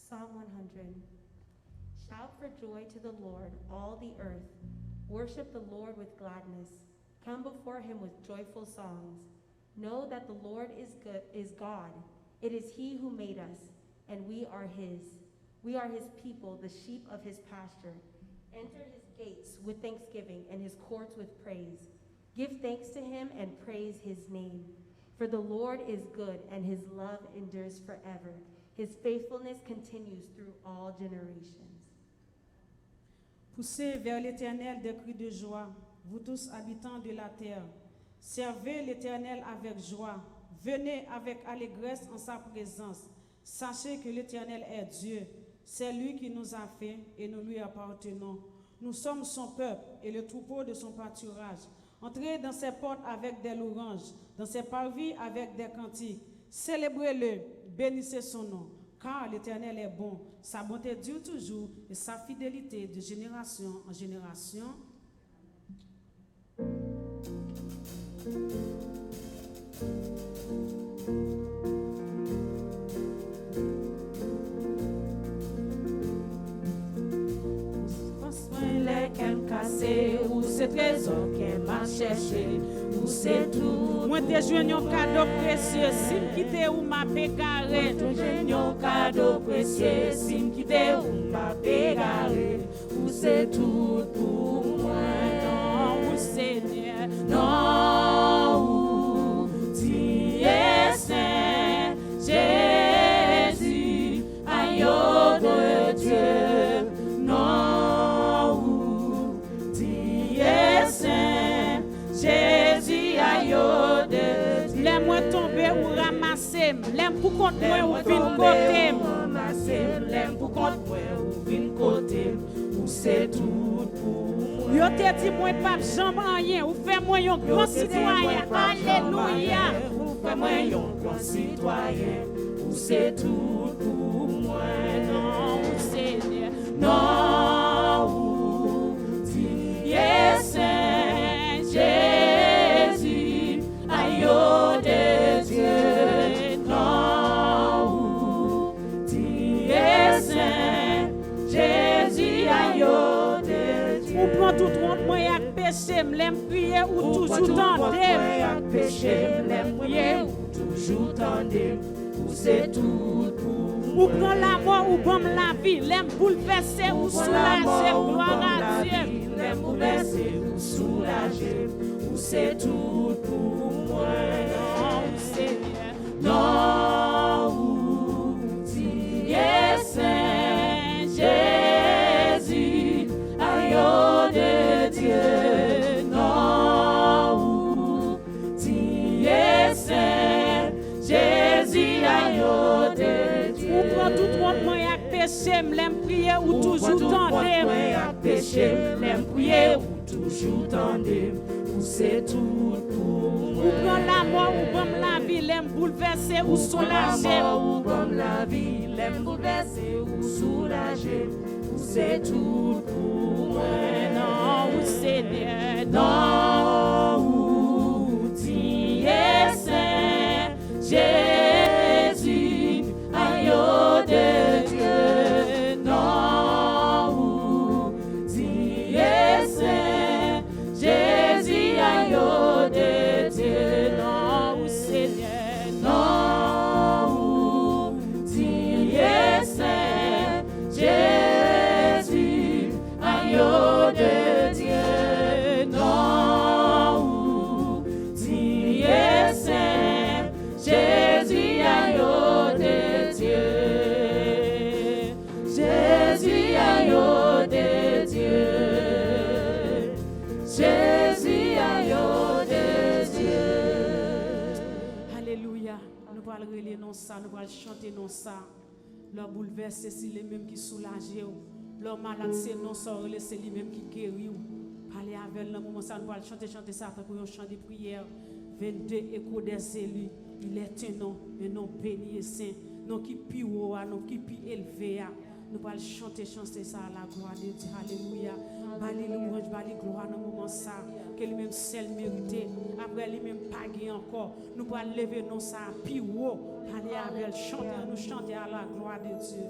Psalm 100. Shout for joy to the Lord, all the earth. Worship the Lord with gladness. Come before him with joyful songs. Know that the Lord is God. It is he who made us, and we are his. We are his people, the sheep of his pasture. Enter his gates with thanksgiving and his courts with praise. Give thanks to him and praise his name. For the Lord is good, and his love endures forever. His faithfulness continues through all generations. Poussez vers l'Éternel des cris de joie, vous tous habitants de la terre. Servez l'Éternel avec joie. Venez avec allégresse en sa présence. Sachez que l'Éternel est Dieu. C'est lui qui nous a fait et nous lui appartenons. Nous sommes son peuple et le troupeau de son pâturage. Entrez dans ses portes avec des louanges, dans ses parvis avec des cantiques. Célébrez-le, bénissez son nom, car l'Éternel est bon. Sa bonté dure toujours et sa fidélité de génération en génération. Ou c'est trésor qu'elle m'a cherché, ou c'est tout. Moi te joigne un cadeau précieux, si me quitte ou m'a pécaré. Moi te joigne un cadeau précieux, si me quitte ou m'a pécaré. Ou c'est tout pour moi. Non, ou Seigneur, non, ou tu es saint, Jésus, agneau de Dieu. Non. L'aime tomber ou ramasser, l'aime pour compte moi ou vin côté. L'aime pour compte moi ou vin côté. Ou c'est tout pour moi. Yo te dit moi pas jamais rien, ou fait moi un grand citoyen. Alléluia. Ou fait moi un grand citoyen. Ou c'est tout pour moi. Non, ou Seigneur. Non, ou tu es saint, Jésus, agneau de Dieu. Non, ou tu es saint, Jésus, agneau de Dieu. Ou prend tout monde moi ak péché, m'aime prier ou toujours tendez. Péché, m'aime prier ou toujours tendez. Ou c'est tout pour moi. Ou prend la mort ou bon la vie, l'aime bouleverser ou soulager, gloire à Dieu. L'aime bouleverser ou soulager. Ou c'est tout pour moi. Non, Seigneur. Non, ou tu es saint, Jésus, agneau de Dieu. Non, ou tu es saint, Jésus, agneau de Dieu. Ou prend tout monde moi ak péché, m'aime prier ou toujours tendez. Péché, l'aime prier ou toujours tendez. Ou c'est tout pour moi. Ou prend la mort ou bon la vie, l'aime bouleverser ou soulager. Ou bon la vie, l'aime bouleverser ou soulager. Ou c'est tout pour moi. Non, ou Seigneur. Non, ou tu es saint, Jésus, agneau de Dieu. Non, ou tu es saint, Jésus, agneau de Dieu. Non, ou Seigneur. Non, ou tu es saint, Jésus, agneau de Dieu. Non, ou tu es saint, Jésus, agneau de Dieu. Jésus, agneau de Dieu. Jésus, agneau de Dieu. Alléluia. Nous allons relayer non ça, nous allons chanter non ça. Leur bouleverser, c'est les mêmes qui soulagent. Leur malade, c'est non ça, c'est les mêmes qui guérissent. Parlez avec le moment ça, nous allons chanter ça pour un chant de prière. 22 échos des élus. Il est un nom béni et saint. Non qui plus haut, non qui plus élevé. Nous allons chanter ça à la gloire de Dieu. Alléluia. Bali louange, bali gloire dans le moment ça. Que lui-même seul mérité. Après lui-même pas gagné encore. Nous allons lever non ça plus haut. Allez avec chanter, nous chanter à la gloire de Dieu.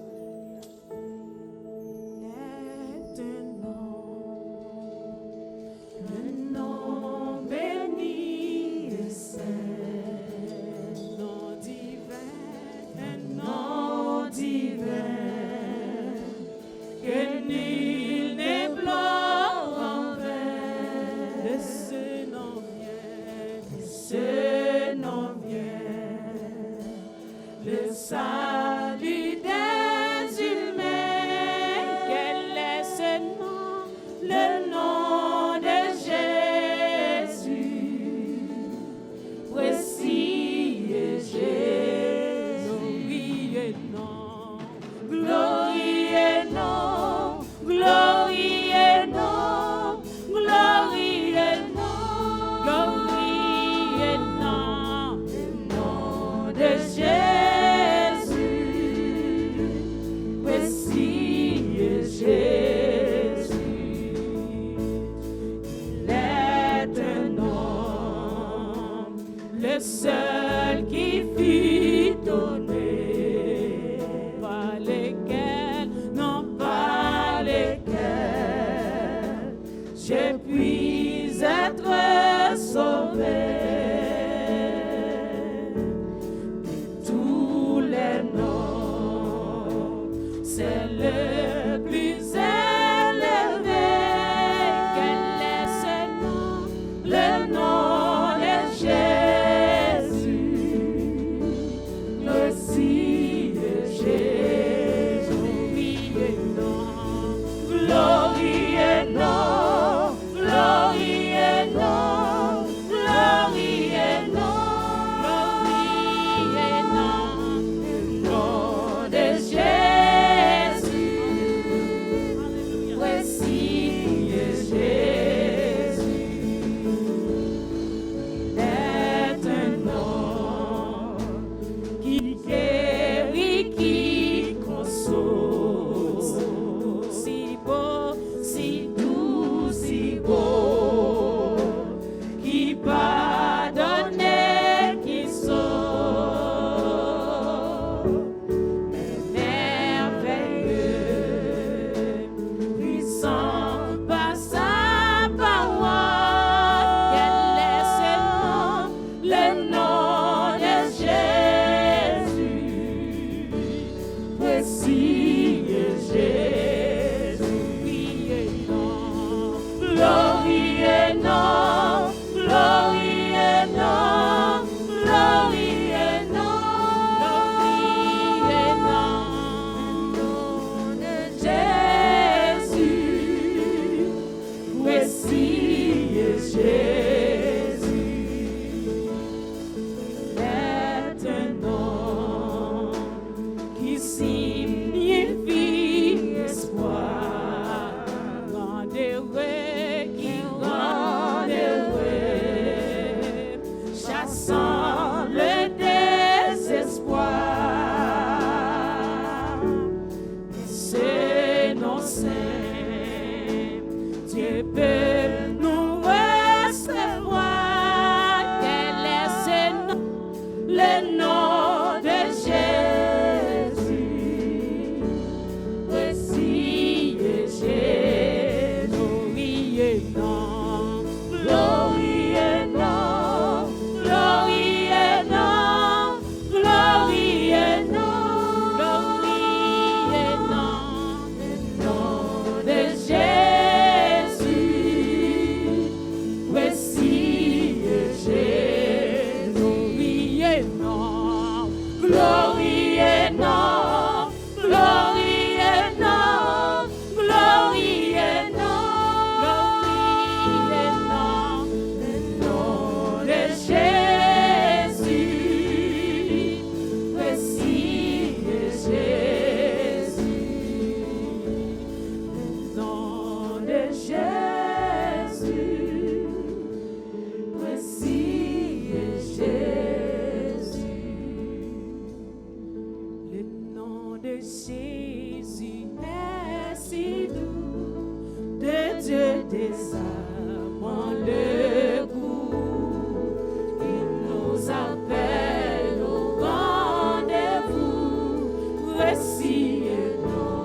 Voici est non.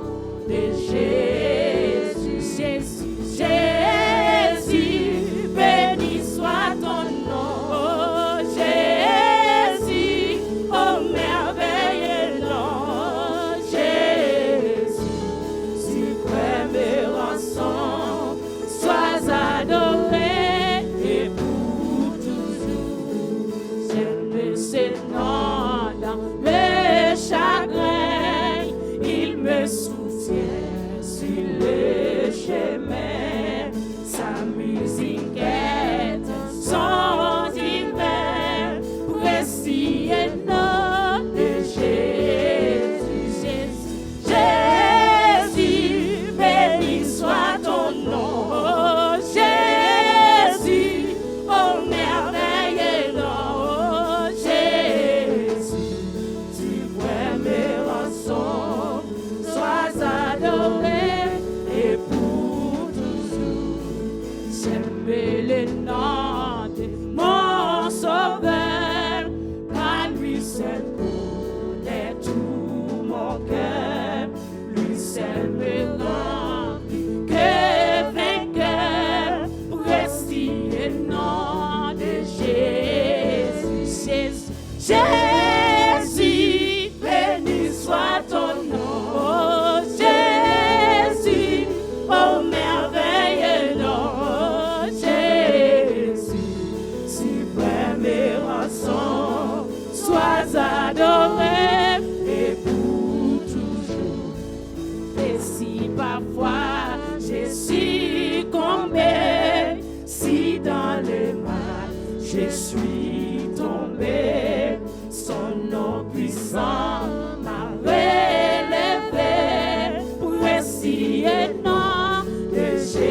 et nom de Jésus.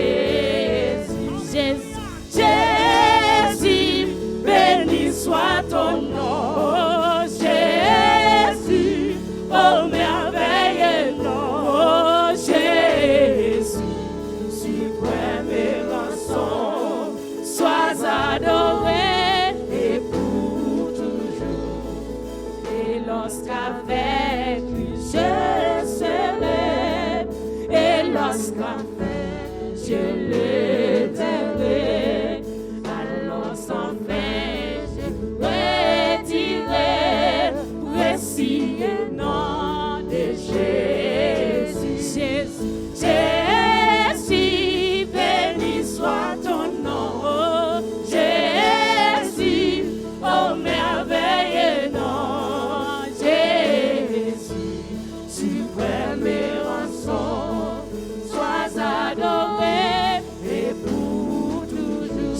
Jésus, béni soit ton nom. Jésus, oh merveilleux nom. Jésus, suprême et rançon, sois adoré et pour toujours. Et lorsqu'avec lui je serai, et lorsqu'avec je le verrai, alors sans fin je redirai, précis et nom de Jésus. Jésus, béni soit ton nom. Jésus, oh merveilleux nom. Jésus, suprême et rançon, sois adoré et pour toujours.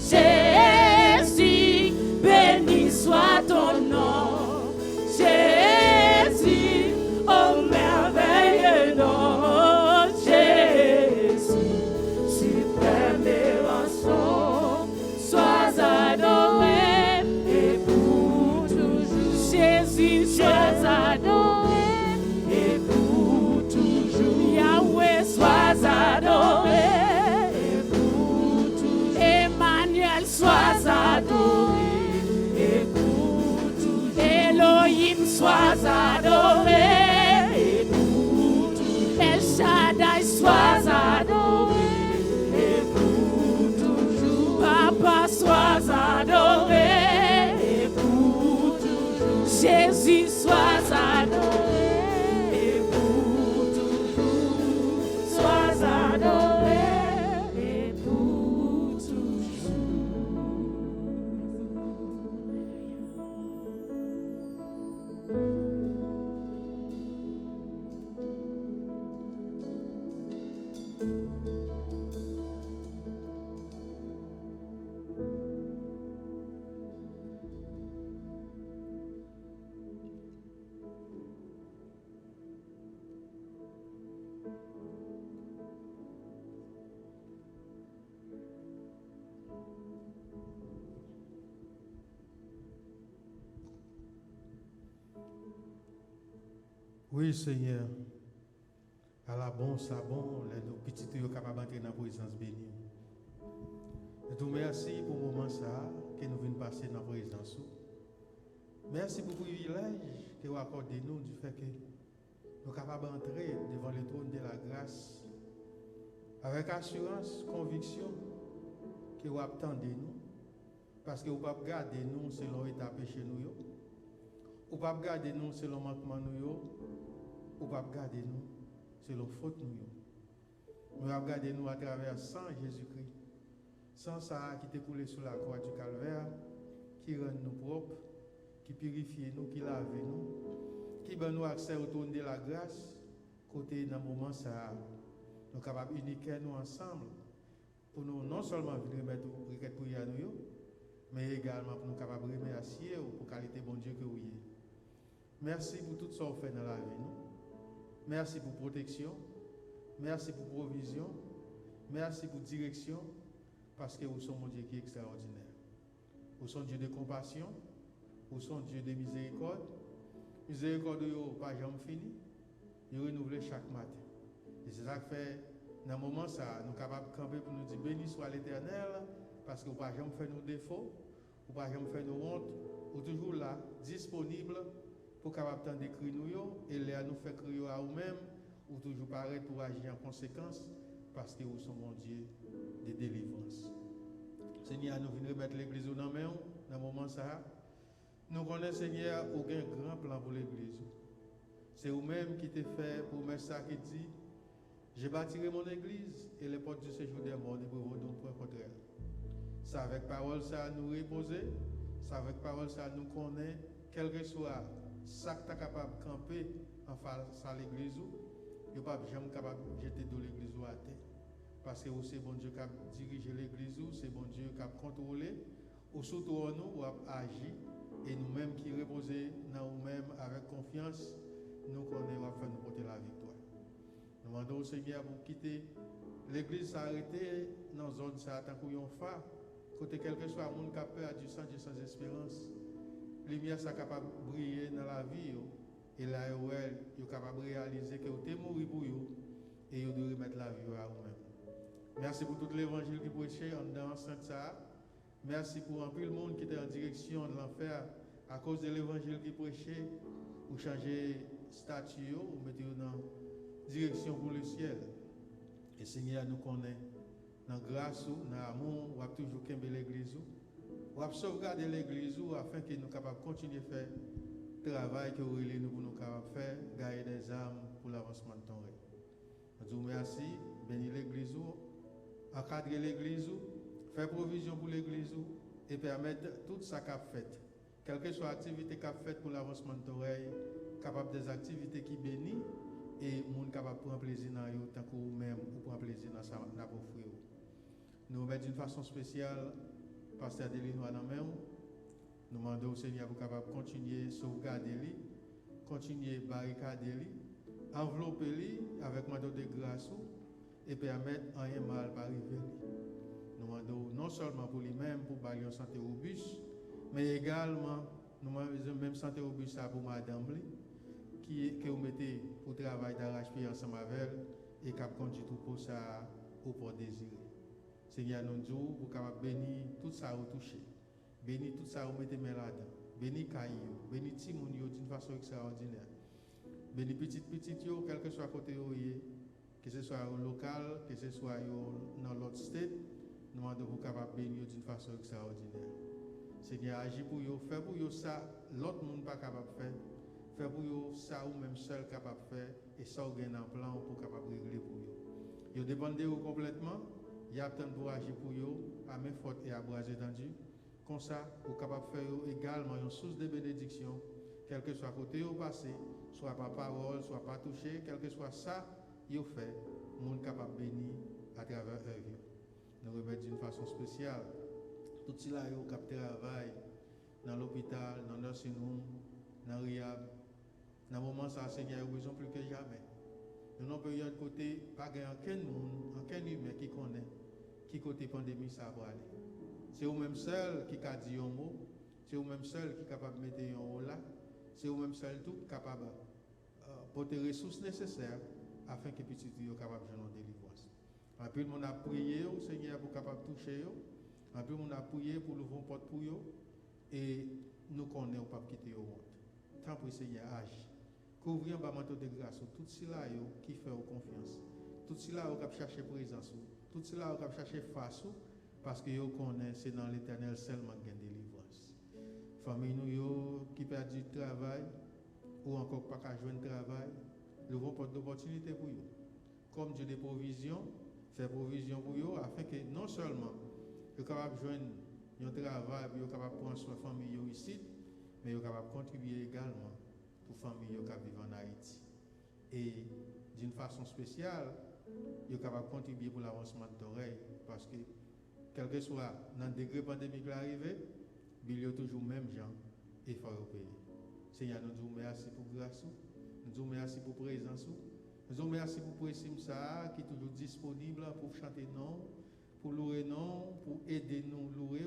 Jésus, béni soit ton nom. Jésus, oh merveilleux nom. Jésus, suprême et rançon, sois adoré et pour toujours. Jésus, sois adoré et pour toujours. Yahweh, sois adoré et pour toujours. Emmanuel, sois adoré et pour toujours. Elohim, sois adoré et pour toujours. El Shaddai, sois adoré et pour toujours. Papa, sois adoré et pour toujours. Jésus, sois adoré et pour toujours. Sois adoré et pour toujours. Oui, Seigneur. À la bon, ça bon, nos petits sont capables d'entrer dans la présence bénie. Je te remercie pour le moment ça que nous venons passer dans la présence. Merci pour le privilège que vous accordez nous du fait que nous sommes capables d'entrer devant le trône de la grâce avec assurance, conviction que vous attendez nous. Parce que vous ne pouvez pas garder nous selon l'état péché nous. Vous ne pouvez pas garder nous selon le manquement nous. Vous ne pouvez pas garder nous selon faute nous. Vous pouvez garder nous à travers le sang Jésus-Christ. Sans ça qui t'est coulé sur la croix du calvaire, qui rend nous propres, qui purifie nous, qui lave nous, qui donne nous accès au trône de la grâce, côté dans le moment ça, nous sommes capables d'uniquer nous ensemble pour nous non seulement remettre au requête pour nous, mais également pour nous capables de remercier pour la qualité bon Dieu que vous êtes. Merci pour tout ce que vous faites dans la vie. Nous. Merci pour protection. Merci pour provision. Merci pour direction. Parce que vous sommes un Dieu qui est extraordinaire. Vous sommes Dieu de compassion. Vous sommes Dieu de miséricorde. Miséricorde, vous pas jamais fini. Vous renouvelez chaque matin. Et c'est ça que fait, dans le moment ça, nous sommes capables de camper pour nous dire béni soit l'Éternel. Parce que vous pas jamais fait nos défauts. Vous pas jamais fait nos hontes. Vous toujours là, disponible pour capable d'écrire nous et les nous faire crier à vous-même ou toujours pareil pour agir en conséquence parce que vous sommes mon Dieu de délivrance. Seigneur, nous venons remettre l'église dans main dans le moment ça. Nous connaissons Seigneur aucun grand plan pour l'église. C'est vous-même qui t'ai fait pour mettre ça qui dit j'ai bâtiré mon église et les portes du séjour des morts ne pourront donc point contre elle. C'est avec parole ça nous reposer, c'est avec parole ça nous connaît quel que soit ça que tu es capable de camper en face à l'église, tu n'es pas jamais capable de jeter de l'église à terre. Parce que c'est bon Dieu qui a dirigé l'église, c'est bon Dieu qui a contrôlé, ou surtout nous, ou a agi, et nous-mêmes qui reposons dans nous-mêmes avec confiance, nous connaissons à faire nous porter la victoire. Nous demandons au Seigneur pour quitter l'église s'arrêter dans une zone ça tant qu'on phare côté quel que soit le monde qui a peur du sang sans espérance. Lumière ça capable de briller dans la vie yo, et là yo est capable de réaliser que vous êtes mort pour vous et vous devez remettre la vie à vous-même. Merci pour tout l'évangile qui prêchait en dans ça. Merci pour un peu le monde qui était en direction de l'enfer à cause de l'évangile qui prêchait ou changer statut ou mettre dans direction pour le ciel. Et Seigneur nous connaît dans grâce ou dans amour, on va toujours kembe l'église ou va sauvegarder l'église afin que nous soyons capables de continuer à faire le travail que vous nous pour nous capables faire, gagner des âmes pour l'avancement de ton règne. Nous vous remercie, bénis l'église, encadrer l'église, faire provision pour l'église et permettre tout ça qu'a fait. Quelle que soit l'activité qu'a faite pour l'avancement de ton règne, capable des activités qui bénissent et monde capable de prendre plaisir dans eux tant que vous-même ou prendre plaisir dans ça n'a pas offrir. Nous mettons d'une façon spéciale pasteur Delinois dans main. Nous demandons au Seigneur pour capable continuer sauvegarder lui, continuer barricader lui, envelopper lui avec manteau de grâce et permettre rien mal pas arriver. Nous demandons non seulement pour lui-même pour balion santé robuste, mais également nous demandons même santé robuste pour madame lui que vous mettez pour travail d'arrache-pied ensemble avec elle et qui conduit tout pour ça au port désiré. Seigneur, nous disons, vous capable bénir tout ça vous toucher. Bénir tout ça vous mettez main là-dedans. Bénir Caillou, bénir Timoun d'une façon extraordinaire. Bénir petit, quel que soit côté où que ce soit au local, que ce soit dans l'autre state, nous demandons vous capable bénir d'une façon extraordinaire. Seigneur, agis pour vous, fais pour vous ça, l'autre monde pas capable de faire. Fais pour vous ça ou même seul capable de faire et ça vous gagne un plan pour capable de régler pour vous. Vous dépendez de vous complètement. Il y a tant pour agir pour vous, à main forte et à bras étendus. Comme ça, vous êtes capable de faire également une source de bénédiction, quel que soit côté au passé, soit par parole, soit par toucher, quel que soit ça, vous fait, le monde capable de bénir à travers eux. Nous remettons d'une façon spéciale. Tout cela, vous qui travaillent dans l'hôpital, dans le nursing home, dans le RIAB, dans le moment ça, Seigneur, vous besoin plus que jamais. Nous n'avons pas eu de côté, pas aucun monde, aucun humain qui connaît qui côté pandémie ça va aller. C'est vous-même seul qui a dit un mot, c'est vous-même seul qui est capable de mettre un mot là, c'est vous-même seul tout capable de porter les ressources nécessaires afin que petit soient capable de faire une délivrance. En plus, on a prié au Seigneur pour capable de toucher. En plus, on a prié pour l'ouvrir une porte pour eux et nous connaissons pas quitter eux honte. Tant pour le Seigneur agit. Couvrir un manteau de grâce, tout cela qui fait confiance, tout cela qui cherche présence, tout cela qui cherche face, parce que vous connaissez c'est dans l'Éternel seulement qu'il y a délivrance. Famille nous qui perd du travail ou encore pas qu'à jouer de travail, nous avons porte d'opportunité pour eux. Comme Dieu des provisions, fait provision pour eux afin que non seulement vous êtes capable de joindre un travail, vous êtes capable de prendre soin de la famille ici, mais vous êtes capable de contribuer également pour les familles qui vivent en Haïti. Et d'une façon spéciale, vous êtes capable de contribuer pour l'avancement de l'oreille parce que, quel que soit dans le degré pandémique qui arrive, il y a toujours le même gens et il faut payer. Seigneur, nous disons merci pour grâce, nous disons merci pour présence, nous disons merci pour précime ça qui est toujours disponible pour chanter non, pour louer non, pour aider nous louer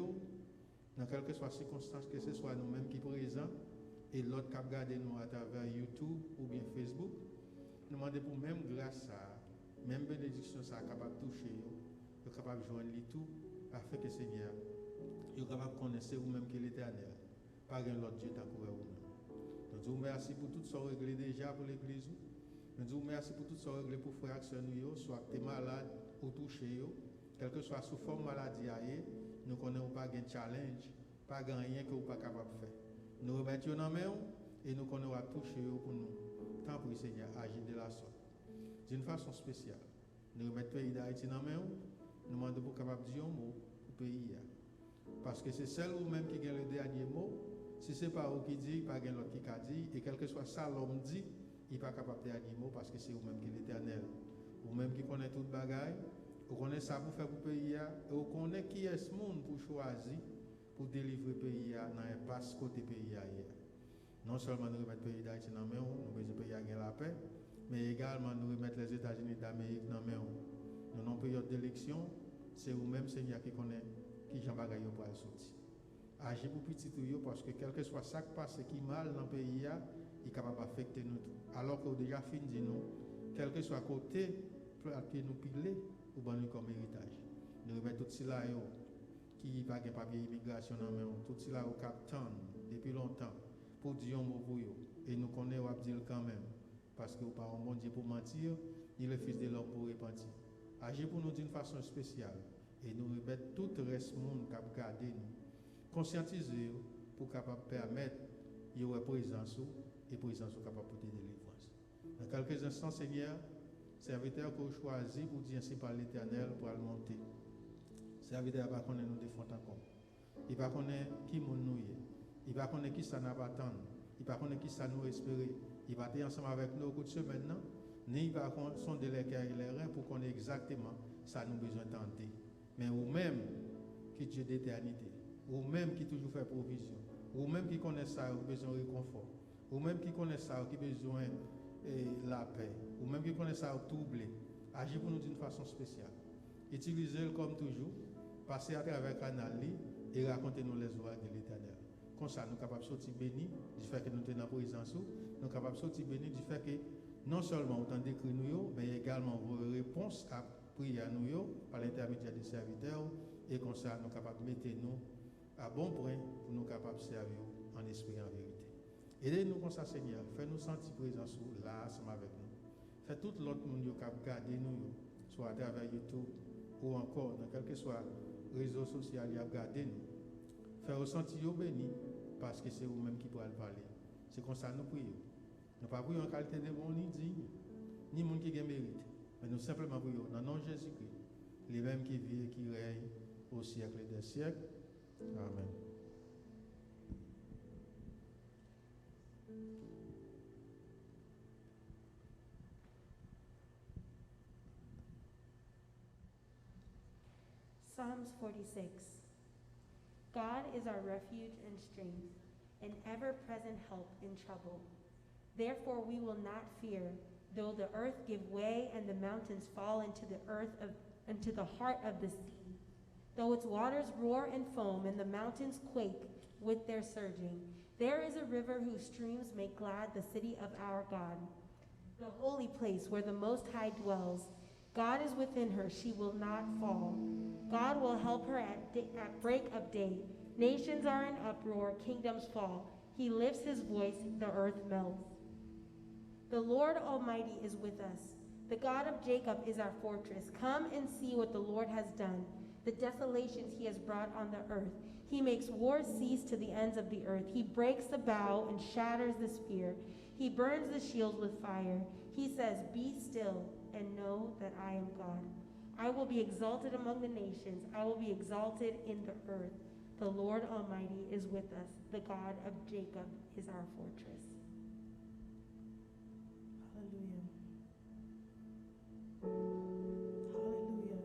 dans quelque soit circonstance que ce soit nous-mêmes qui présents et l'autre qui regarde nous à travers YouTube ou bien Facebook. Nous demandons pour même grâce ça, même bénédiction ça capable de toucher, capable de joindre les tout afin que Seigneur, vous capable de connaître vous-même qui est l'Éternel, pas un autre Dieu t'a couvert vous-même. Nous disons merci pour tout ça réglé déjà pour l'Église. Nous disons merci pour tout ça réglé pour frères et sœurs nous, soit que tu es malade ou touché, quelle que soit sous forme maladie, nous ne connaissons pas de challenge, pas de rien que vous pas capable de faire. Nous remettons dans main et nous connaissons à toucher pour nous. Tant pour le Seigneur, agir de la sorte. D'une façon spéciale. Nous remettons le pays d'Haïti dans main, nous demandons pour capable de dire un mot pour le pays. Parce que c'est seul ou même qui a le dernier mot. Si ce n'est pas vous qui dit, pas l'autre qui a dit, et quel que soit ça l'homme dit, il n'est pas capable de dire un mot parce que c'est vous-même qui est l'Éternel. Vous-même qui connaissez toute bagaille, vous connaissez ça pour faire pour le pays, et vous connaissez qui est ce monde pour choisir, pour délivrer le pays dans l'impasse côté pays. Non seulement nous remettons le pays d'Haïti dans la main, nous besoin de pays la paix, mais également nous remettre les États-Unis d'Amérique dans main. Nous avons une période d'élection, c'est vous-même, Seigneur, qui connaît qui Jean Bagaille pour aller sortir. Agir pour petit tout parce que quel que soit ça qui passe qui mal dans le pays, il est capable d'affecter nous tout. Alors que déjà fin dit nous, quel que soit côté que nous piler ou bon nous comme héritage. Nous remettons tout cela qui va pas papier immigration dans main, tout cela au capitaine depuis longtemps pour dire un mot pour eux. Et nous connaissons à dire quand même parce que pas un bon Dieu pour mentir, ni le fils de l'homme pour repentir. Agir pour nous d'une façon spéciale et nous remettre tout le reste du monde qui a gardé nous. Conscientiser pour capable permettre y aurait présence et présence capable de délivrance. Dans quelques instants, Seigneur, serviteur que vous choisi pour dire ainsi par l'Éternel pour le monter. Serviteur va connaître nous défendre encore. Il va connaître qui nous est. Il va connaître qui ça n'a pas attendre. Il va connaître qui ça nous espérer. Il va être ensemble avec nous au cours de ce maintenant. Ni il va sonder les cœurs et les reins pour connaître exactement ça nous besoin de tenter. Mais vous-même qui Dieu d'éternité, vous-même qui toujours fait provision, vous-même qui connaît ça, vous besoin de réconfort, vous-même qui connaît ça, qui besoin de la paix, vous-même qui connaît ça, troubler, agir pour nous d'une façon spéciale. Utilisez-le comme toujours, passez à travers le canal et racontez-nous les ouvrages de l'Éternel. Comme ça, nous sommes capables de sortir bénis du fait que nous sommes dans la présence, nous sommes capables de sortir bénis du fait que non seulement autant d'écrire nous, mais également vos réponses à prier à nous par l'intermédiaire des serviteurs, et comme ça, nous sommes capables de mettre nous à bon point pour nous capables de servir en esprit et en vérité. Aidez-nous comme ça, Seigneur. Fais-nous sentir présence là, ensemble avec nous. Fais tout l'autre monde qui a gardé nous, soit à travers YouTube ou encore dans quel que soit réseau social, qui a gardé nous. Fais ressentir nous bénis parce que c'est vous-même qui pourrez parler. C'est comme ça que nous prions. Nous ne prions pas en qualité de bon ni digne, ni monde qui a mérite, mais nous simplement prions dans le nom de Jésus-Christ, les mêmes qui vivent et qui règnent au siècle des siècles. Amen. Psalms 46. God is our refuge and strength, an ever-present help in trouble. Therefore we will not fear, though the earth give way and the mountains fall into the heart of the sea. Though its waters roar and foam and the mountains quake with their surging, there is a river whose streams make glad the city of our God, the holy place where the Most High dwells. God is within her, she will not fall. God will help her at break of day. Nations are in uproar, kingdoms fall. He lifts his voice, the earth melts. The Lord Almighty is with us. The God of Jacob is our fortress. Come and see what the Lord has done, the desolations he has brought on the earth. He makes war cease to the ends of the earth. He breaks the bow and shatters the spear. He burns the shield with fire. He says, "Be still and know that I am God. I will be exalted among the nations. I will be exalted in the earth. The Lord Almighty is with us. The God of Jacob is our fortress." Hallelujah. Hallelujah.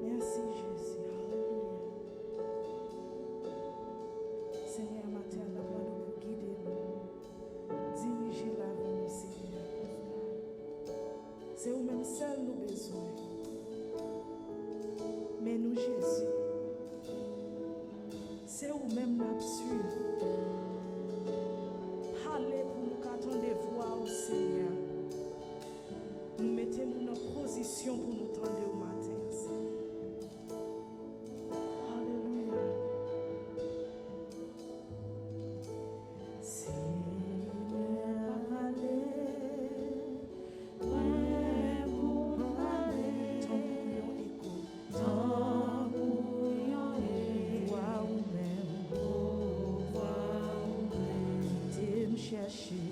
Merci Jésus. Hallelujah. Seigneur, matin, nous demandons pour guider nous, diriger la vie, nous, Seigneur. C'est vous-même seul nous besoin. Mais nous, Jésus, c'est vous-même nous suivre. Parlez pour nous qu'attendez voir au Seigneur. Nous mettez-nous dans position pour nous tendre au matin. Alléluia. Seigneur, allez, ouais, pour aller. Tant bouillon écho, voix ou même, t'es me chercher,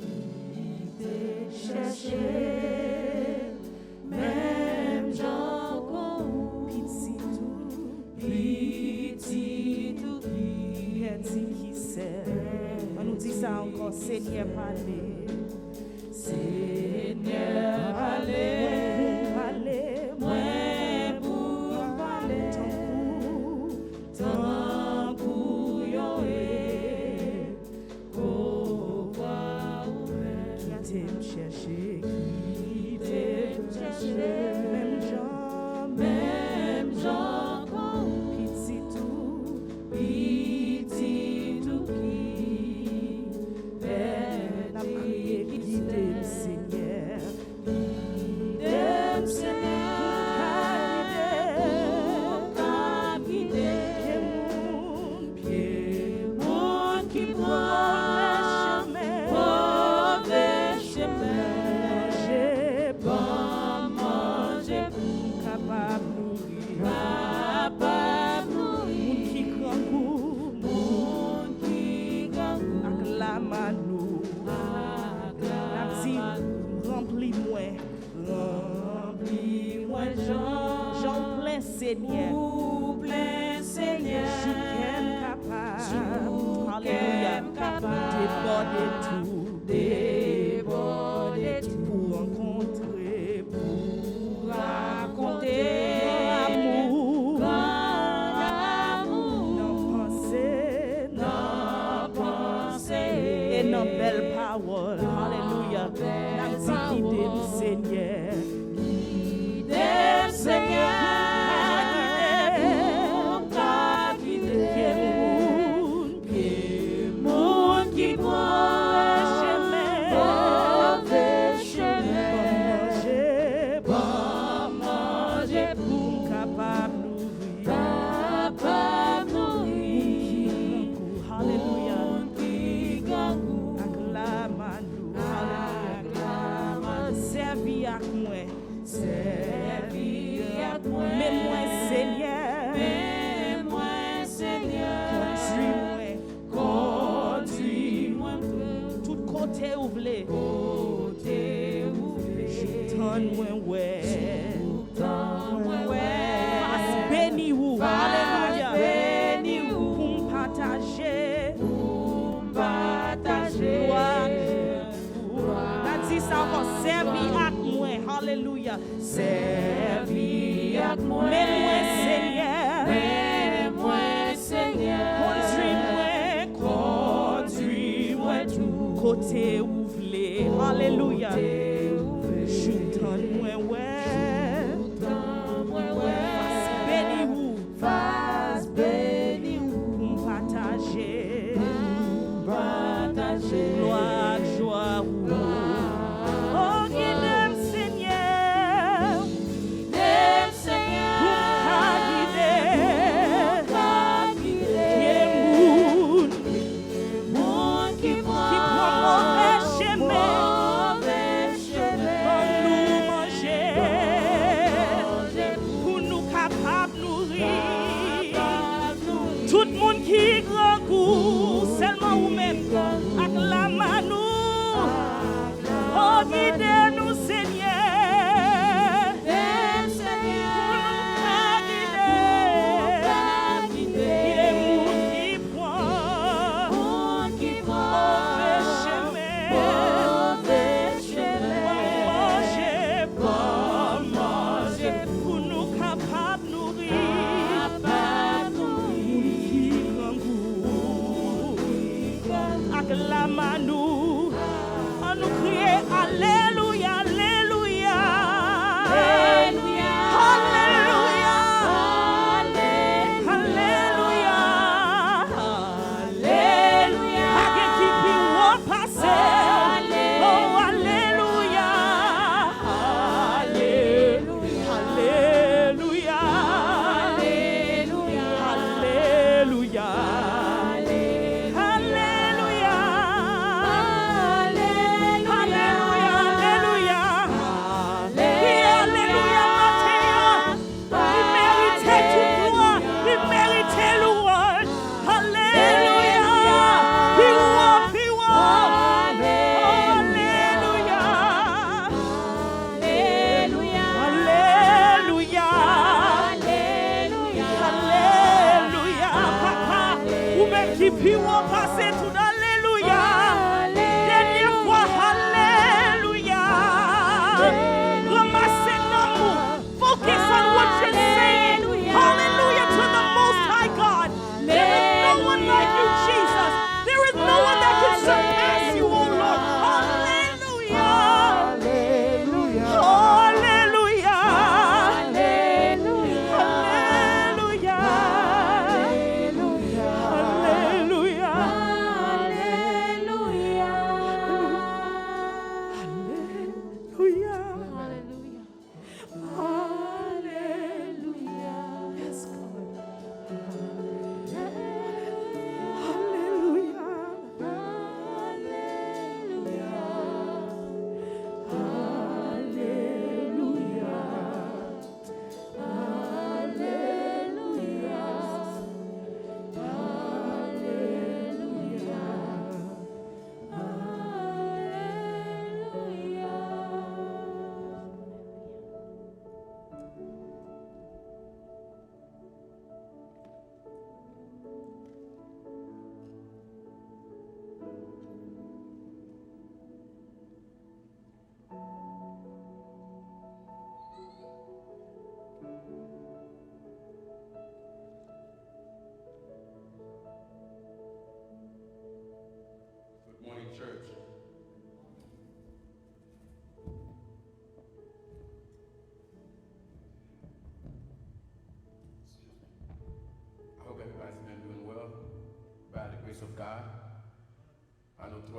même j'en con, petit tout, qui sait. On nous dit ça encore, Seigneur, allez. Seigneur, allez, allez, moi pour parler, tant bouillon et qu'au voir. J'en plein Seigneur. Ou plein Seigneur. J'aime capable. Alléluia. Capable. Déborder tout. Déborder tout. Pour rencontrer. Pour raconter Amour. l'amour. Nos pensées. Nos pensées. Et nos belles paroles. Alléluia. La guidée du Seigneur. Guidez, Seigneur. Monde qui prend mauvais chemin. Pas manger pour Capable d'ouvrir. capable nourrir. Alléluia. Qui gangou. Acclamons-nous. Alléluia. Servi à moi. Servi à moi. Mais moi, Seigneur. Mais moi, Seigneur. Conduis-moi. Conduis-moi. Tout côté ouvré. Côté ouvert. Donne-moi, ouais. Donne-moi, ouais. Face béni ou. Alléluia. béni ou. Pour me partager. Partager. Gloire. La dit ça encore. Servi à moi. Alléluia. Servi à moi. Mais moi, Seigneur. Mais moi, Seigneur. Conduis-moi tout côté ouvré. Alléluia. Je donne-moi ouais. Donne-moi, Face ouais. béni ou. Face béni ou. Pour me partager. Partager. Gloire, joie ou. Oh, guide-moi, Seigneur. Guidez, Seigneur. Monde qui prend mauvais chemin.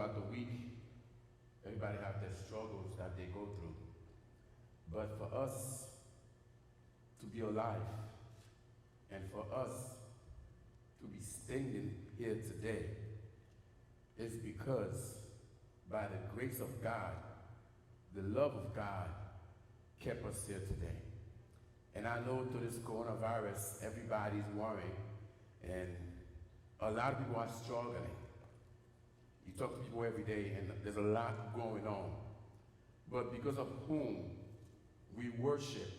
throughout the week, everybody have their struggles that they go through. But for us to be alive and for us to be standing here today is because by the grace of God, the love of God kept us here today. And I know through this coronavirus, everybody's worrying, and a lot of people are struggling. You talk to people every day, and there's a lot going on. But because of whom we worship,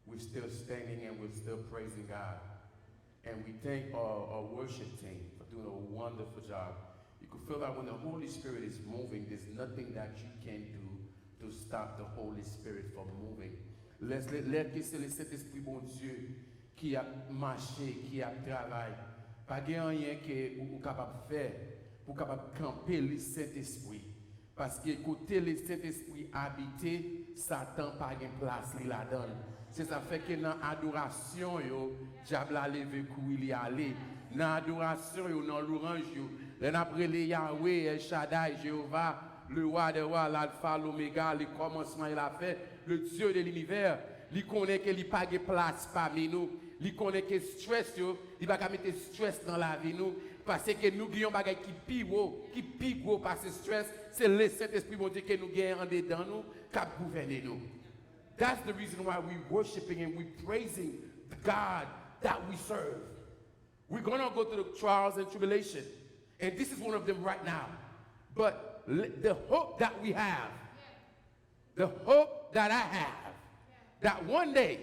we're still standing and we're still praising God. And we thank our worship team for doing a wonderful job. You can feel that when the Holy Spirit is moving, there's nothing that you can do to stop the Holy Spirit from moving. Laissez le Saint-Esprit, bon Dieu, qui a marché, qui a travaillé. Pas de rien que vous capable de faire pour capable camper le Saint-Esprit. Parce que côté le Saint-Esprit habité, Satan pas de place là-dedans. C'est ça fait que dans l'adoration, diable a levé couille, il y allé. Dans l'adoration, dans l'orange, on appelle Yahweh, El Shaddai, Jéhovah, le roi des rois, l'alpha, l'oméga, le commencement et la fin, le Dieu de l'univers. Il connaît qu'il n'y a pas de place parmi nous. Il connaît que stress, il va pas mettre stress dans la vie nous. Parce que nous avons des choses qui plus gros parce que stress, c'est le Saint-Esprit bon Dieu que nous avons en dedans nous, qui gouverne nous. That's the reason why we're worshiping and we're praising the God that we serve. We're going to go through the trials and tribulation. And this is one of them right now. But the hope that we have, the hope that I have, that one day,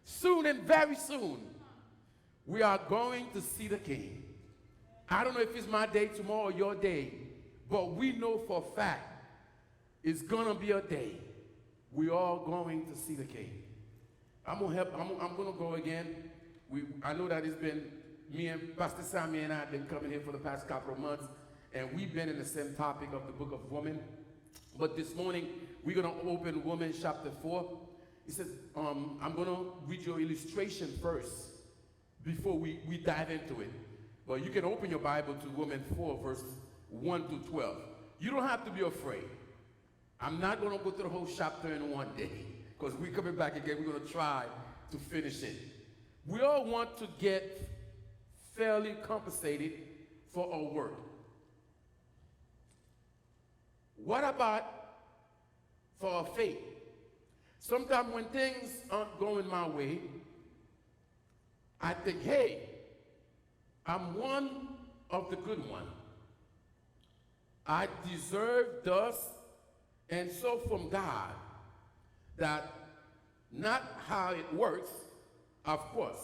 soon and very soon, we are going to see the King. I don't know if it's my day tomorrow or your day, but we know for a fact it's going to be a day we are going to see the King. I'm going to go again. I know that it's been me and Pastor Sammy and I have been coming here for the past couple of months, and we've been in the same topic of the book of Women. But this morning, we're going to open Women chapter 4. It says, I'm going to read your illustration first before we dive into it. But you can open your Bible to Women 4, verse 1 to 12. You don't have to be afraid. I'm not going to go through the whole chapter in one day, because we're coming back again. We're going to try to finish it. We all want to get fairly compensated for our work. What about for our faith? Sometimes when things aren't going my way, I think, hey, I'm one of the good ones. I deserve thus and so from God, that not how it works, of course.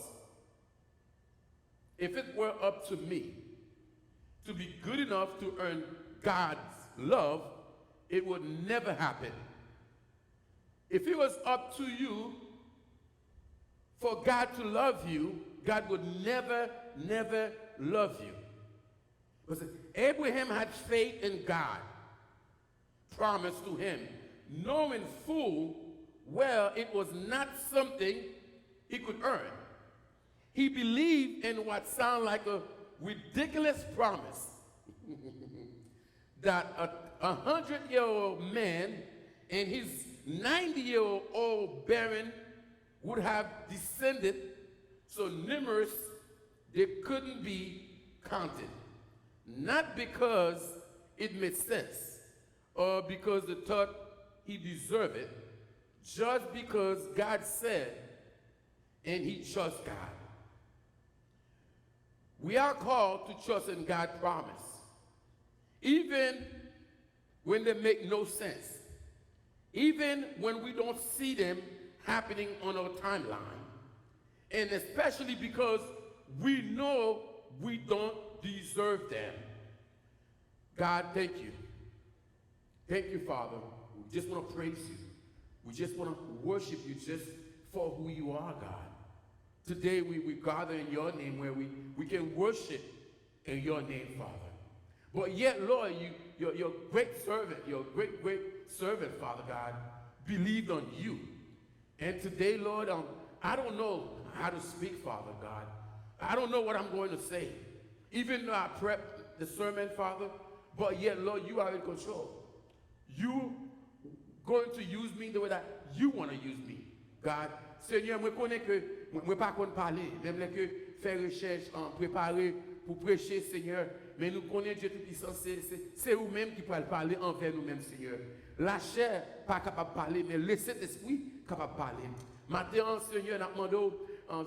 If it were up to me to be good enough to earn God's love, it would never happen. If it was up to you for God to love you, God would never, never love you. Listen, Abraham had faith in God, promised to him, knowing full well it was not something he could earn. He believed in what sounded like a ridiculous promise that a 100-year-old man and his 90-year-old barren would have descended so numerous they couldn't be counted. Not because it made sense or because they thought he deserved it, just because God said and he trusts God. We are called to trust in God's promise, even when they make no sense, even when we don't see them happening on our timeline, and especially because we know we don't deserve them. God, thank you. Thank you, Father. We just want to praise you. We just want to worship you just for who you are, God. Today we gather in your name where we can worship in your name, Father. But yet, Lord, your great servant, your great, great servant, Father God, believed on you. And today, Lord, I don't know how to speak, Father God. I don't know what I'm going to say. Even though I prepped the sermon, Father, but yet, Lord, you are in control. You going to use me the way that you want to use me. God, Seigneur, moi connais que moi pas qu'on parler, même que faire recherche, préparer pour prêcher, Seigneur, mais nous connaissons Dieu Tout-Puissant, c'est vous-même qui pouvez parler envers nous-mêmes, Seigneur. La chair pas capable de parler, mais le Saint-Esprit capable de parler. Maintenant, Seigneur, nous demandons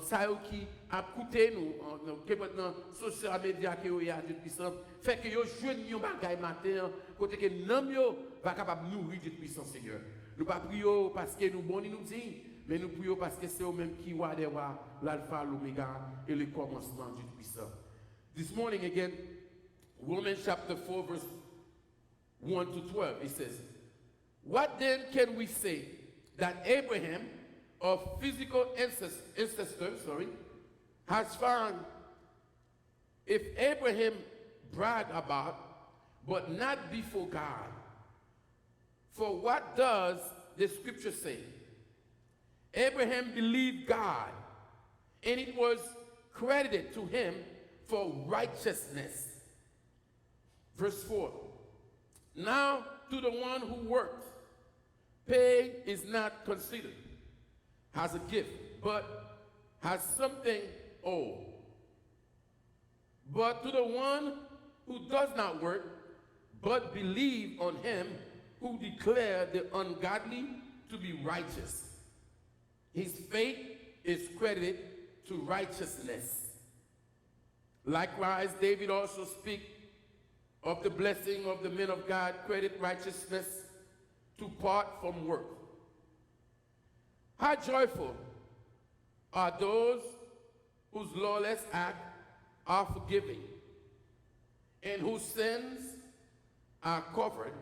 ça qui a coûté nous, qui maintenant social media qui est Dieu Tout-Puissant, fait que yo jeune yo bagay matin, côté que nam yo va capable nourrir Dieu Tout-Puissant, Seigneur. Nous pas prions parce que nous bons nous dit, mais nous prions parce que c'est eux-mêmes qui voient des rois, l'alpha, l'oméga et le commencement du Tout-Puissant. This morning again, Romans chapter 4 verse 1 to 12, it says, "What then can we say that Abraham, of physical ancestor, has found? If Abraham brag about, but not before God. For what does the scripture say? Abraham believed God, and it was credited to him for righteousness." Verse 4. "Now to the one who works, pay is not considered as a gift, but has something owed. But to the one who does not work, but believe on him who declared the ungodly to be righteous, his faith is credited to righteousness. Likewise, David also speaks of the blessing of the men of God, credit righteousness to part from work. How joyful are those whose lawless acts are forgiven and whose sins are covered.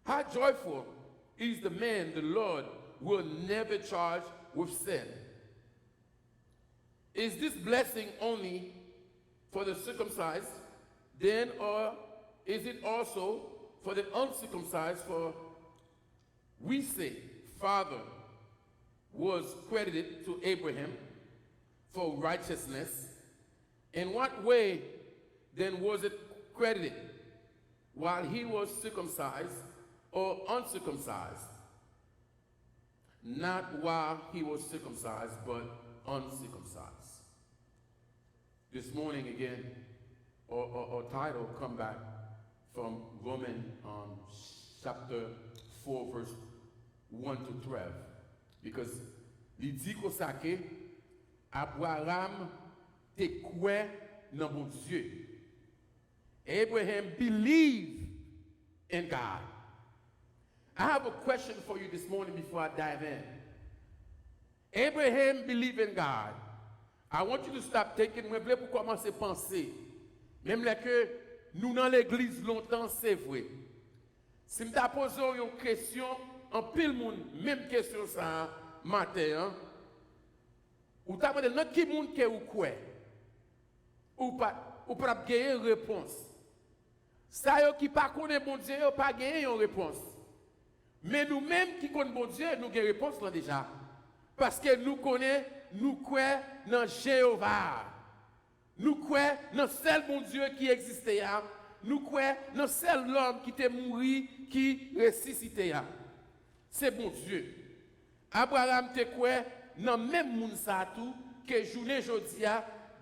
How joyful is the man the Lord will never charge with sin. Is this blessing only for the circumcised, then, or is it also for the uncircumcised? For we say, Father was credited to Abraham for righteousness. In what way then was it credited? While he was circumcised or uncircumcised? Not while he was circumcised, but uncircumcised. This morning again, our title come back from Romans chapter 4, verse 1 to 12. Because il dit qu'on sait Abraham te croit dans mon Dieu. Abraham believed in God. I have a question for you this morning before I dive in. Abraham believed in God. I want you to stop thinking, moi, pour commencer à penser. Même là que nous dans l'église longtemps, c'est vrai. Si je te pose une question, en pile monde, même question ça matin, ou t'as demandé qui monde qui ou quoi, ou pas gagner une réponse. Ça yo qui pas connaît bon Dieu, yo pas gagner une réponse. Mais nous-mêmes qui connaissons bon Dieu, nous avons une réponse là déjà. Parce que nous connaissons, nous croyons dans Jéhovah. Nous croyons dans le seul bon Dieu qui existait. Nous croyons dans le seul homme qui était mort, qui ressuscité. C'est bon Dieu. Abraham te croit dans le même monde que journée aujourd'hui,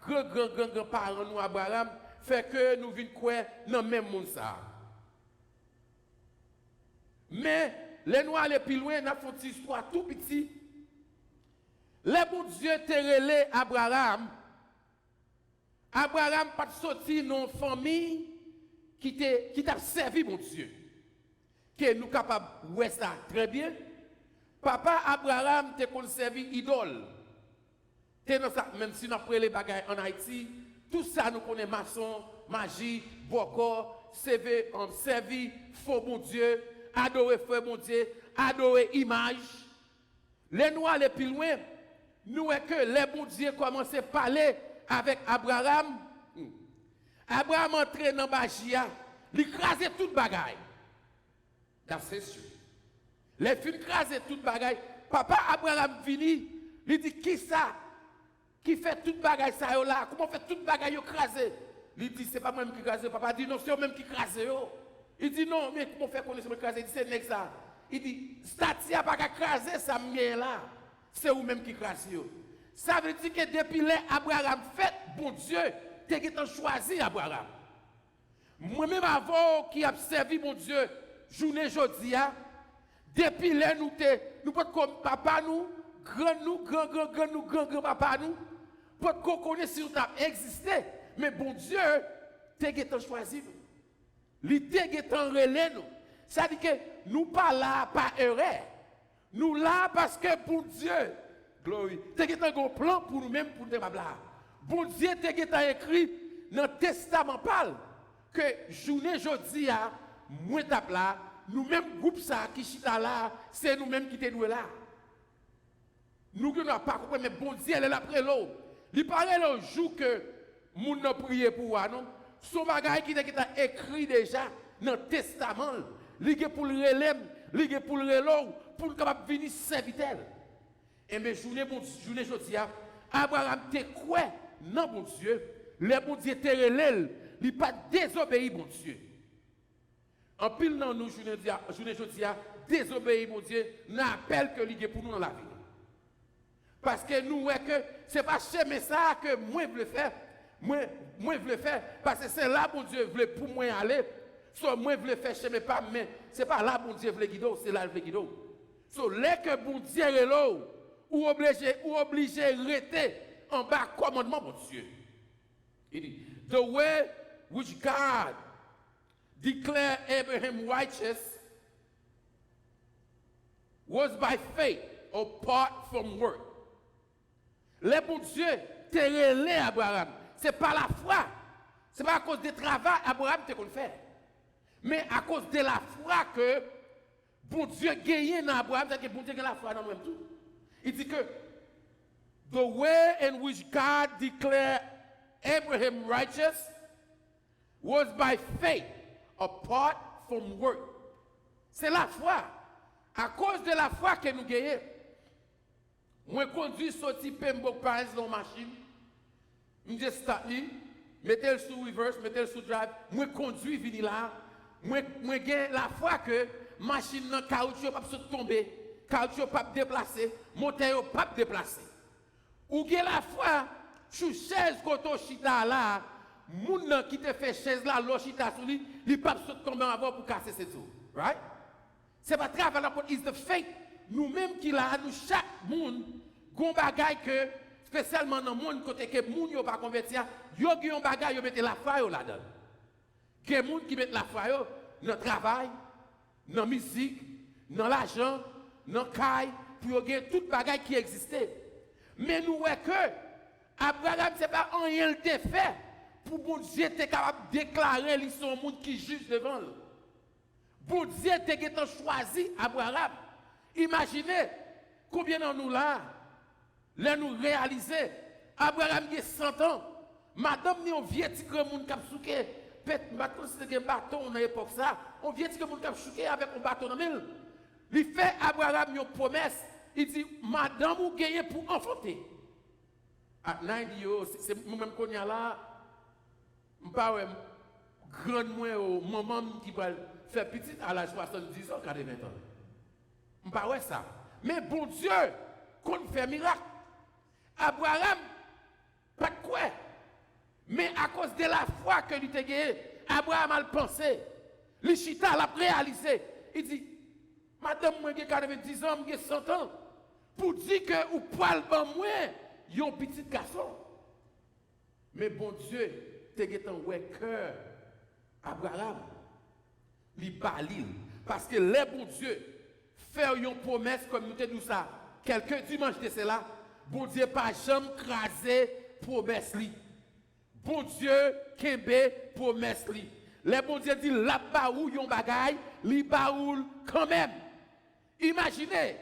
grand parents nous Abraham fait que nous venons croire dans le même monde ça. Mais les noirs aller plus loin, n'a fait une histoire tout petit. Le bon Dieu te relé Abraham. Abraham pas sorti dans une famille qui t'a servi mon Dieu. Que nous capables ouais ça très bien. Papa Abraham te conservé idole. Même si nous avons les bagages en Haïti, tout ça nous connaît maçon, magie, boko, servi faux bon Dieu, adorer faux bon Dieu, adorer image. Les noirs les plus loin, nous est que les bon Dieu commençaient à parler avec Abraham. Abraham entrait dans Bachia, il écrasait toute bagaille. That's history. Les filles écrasait toute bagaille. Papa Abraham vini, il dit qui ça? Qui fait toute bagaille ça là? Comment fait toute bagaille écrasée? Il dit, c'est pas moi qui crase. Papa dit, non, c'est eux-mêmes qui crase. Il dit, non, mais comment faire connaître moi crase? Il dit, c'est nèg ça. Il dit, stati a pas qu'à craser ça m'y là. C'est eux-mêmes qui crase. Ça veut dire que depuis l'Abraham fait, bon Dieu, t'es choisi Abraham. Moi-même avant qui a servi mon Dieu, journée jodia, depuis là nous pas comme papa nous, grand papa nous, pas qu'on connaît si nous avons existé, mais bon Dieu, t'es choisi nous. Il t'es relais nous. Ça veut dire que nous pas là par erreur. Nous là parce que pour Dieu, glory, t'es un plan pour nous-mêmes pour nous là. Bon Dieu t'es écrit dans le testament parle que journée jeudi à moi tape là, nous-mêmes groupe ça qui chita là, c'est nous-mêmes qui t'es là. Nous ne n'avons pas compris mais bon Dieu elle est là après l'eau. Il paraît le jour que nous n'a prié pour nous, son bagage qui est écrit déjà dans le testament, lié pour le relève, lié pour le relais, pour le capable venir serviteur. Et mais journée jeudi à Abraham te quoi non bon Dieu, le bon Dieu te relève, il pas désobéi bon Dieu. En pile dans nous journée jeudi à désobéi bon Dieu, n'appelle que lié pour nous dans la vie. Parce que nous voyons que ce n'est pas chemin ça que moi je veux faire. Moi je veux faire parce que c'est là bon Dieu veut pour moi aller. Soit moi je veux faire chemin pas mais c'est pas là bon Dieu veut guider, c'est là veut guider. So les que bon Dieu est là ou obligé rester en bas commandement bon Dieu. Il dit the way which God declared Abraham righteous was by faith apart from work. Le bon Dieu te relé Abraham. Ce n'est pas la foi. Ce n'est pas à cause du travail Abraham te qu'on fait. Mais à cause de la foi que bon Dieu gagne dans Abraham, c'est que bon Dieu gagne la foi dans nous-mêmes tout. Il dit que the way in which God declared Abraham righteous was by faith apart from work. C'est la foi. À cause de la foi que nous gagnons. Moi conduis sorti Pembroke Pines dans la machine. Je start li, mettez le sous reverse, mettez le sous drive. Moi conduis vini là. Moi gagne la foi que machine nan caoutchouc pas tomber, caoutchouc pas déplacer, moteur pas déplacer. Ou gagne la foi sur chaise koto chita là, moun nan qui te fait chaise là, lo chita sou li, li pas tomber avant pour casser ses tout. Right? C'est pas travail là, is the faith. Nous-mêmes qui là, nous chaque monde, gon bagay que spécialement dans le monde côté que moun yo pas converti, yo gen bagay yo mette la foi yo là-dedans. Gen moun qui mette la foi yo dans travail, dans musique, dans l'argent, dans caille, pour yo gen tout bagay qui existait. Mais nous voyons que Abraham c'est pas rien le fait pour bon Dieu était capable de déclarer lui son monde qui juge devant lui. Bon Dieu était choisi Abraham. Imaginez combien de nous là, nous réaliser. Abraham a 100 ans. Madame, on vient de dire que cap souké, peut-être maintenant c'était un bâton dans l'époque ça, on vient de dire que cap souké avec un bâton dans mille. Il fait Abraham une promesse, il dit madame vous gagnez pour enfanter. À 90 c'est moi même connais là, pas grand moins au maman qui va faire petit à l'âge 70 ans 80 ans. Pas ouais ça. Mais bon Dieu, qu'on fait miracle. Abraham, pas de quoi. Mais à cause de la foi que lui a gagné, Abraham a pensé. Le chita l'a réalisé. Il dit, madame, moi j'ai 90 ans, j'ai 100 ans. Pour dire que ou poil ban moi, il y a un petit garçon. Mais bon Dieu, t'es gagné un cœur. Abraham, il parle. Parce que les bon Dieu, faire une promesse comme nous te dit ça. Quelques dimanches de cela, bon Dieu pas jamais crasé promesse li. Bon Dieu kembe promesse li. Le bon Dieu dit la baou yon bagay, li baoul quand même. Imaginez,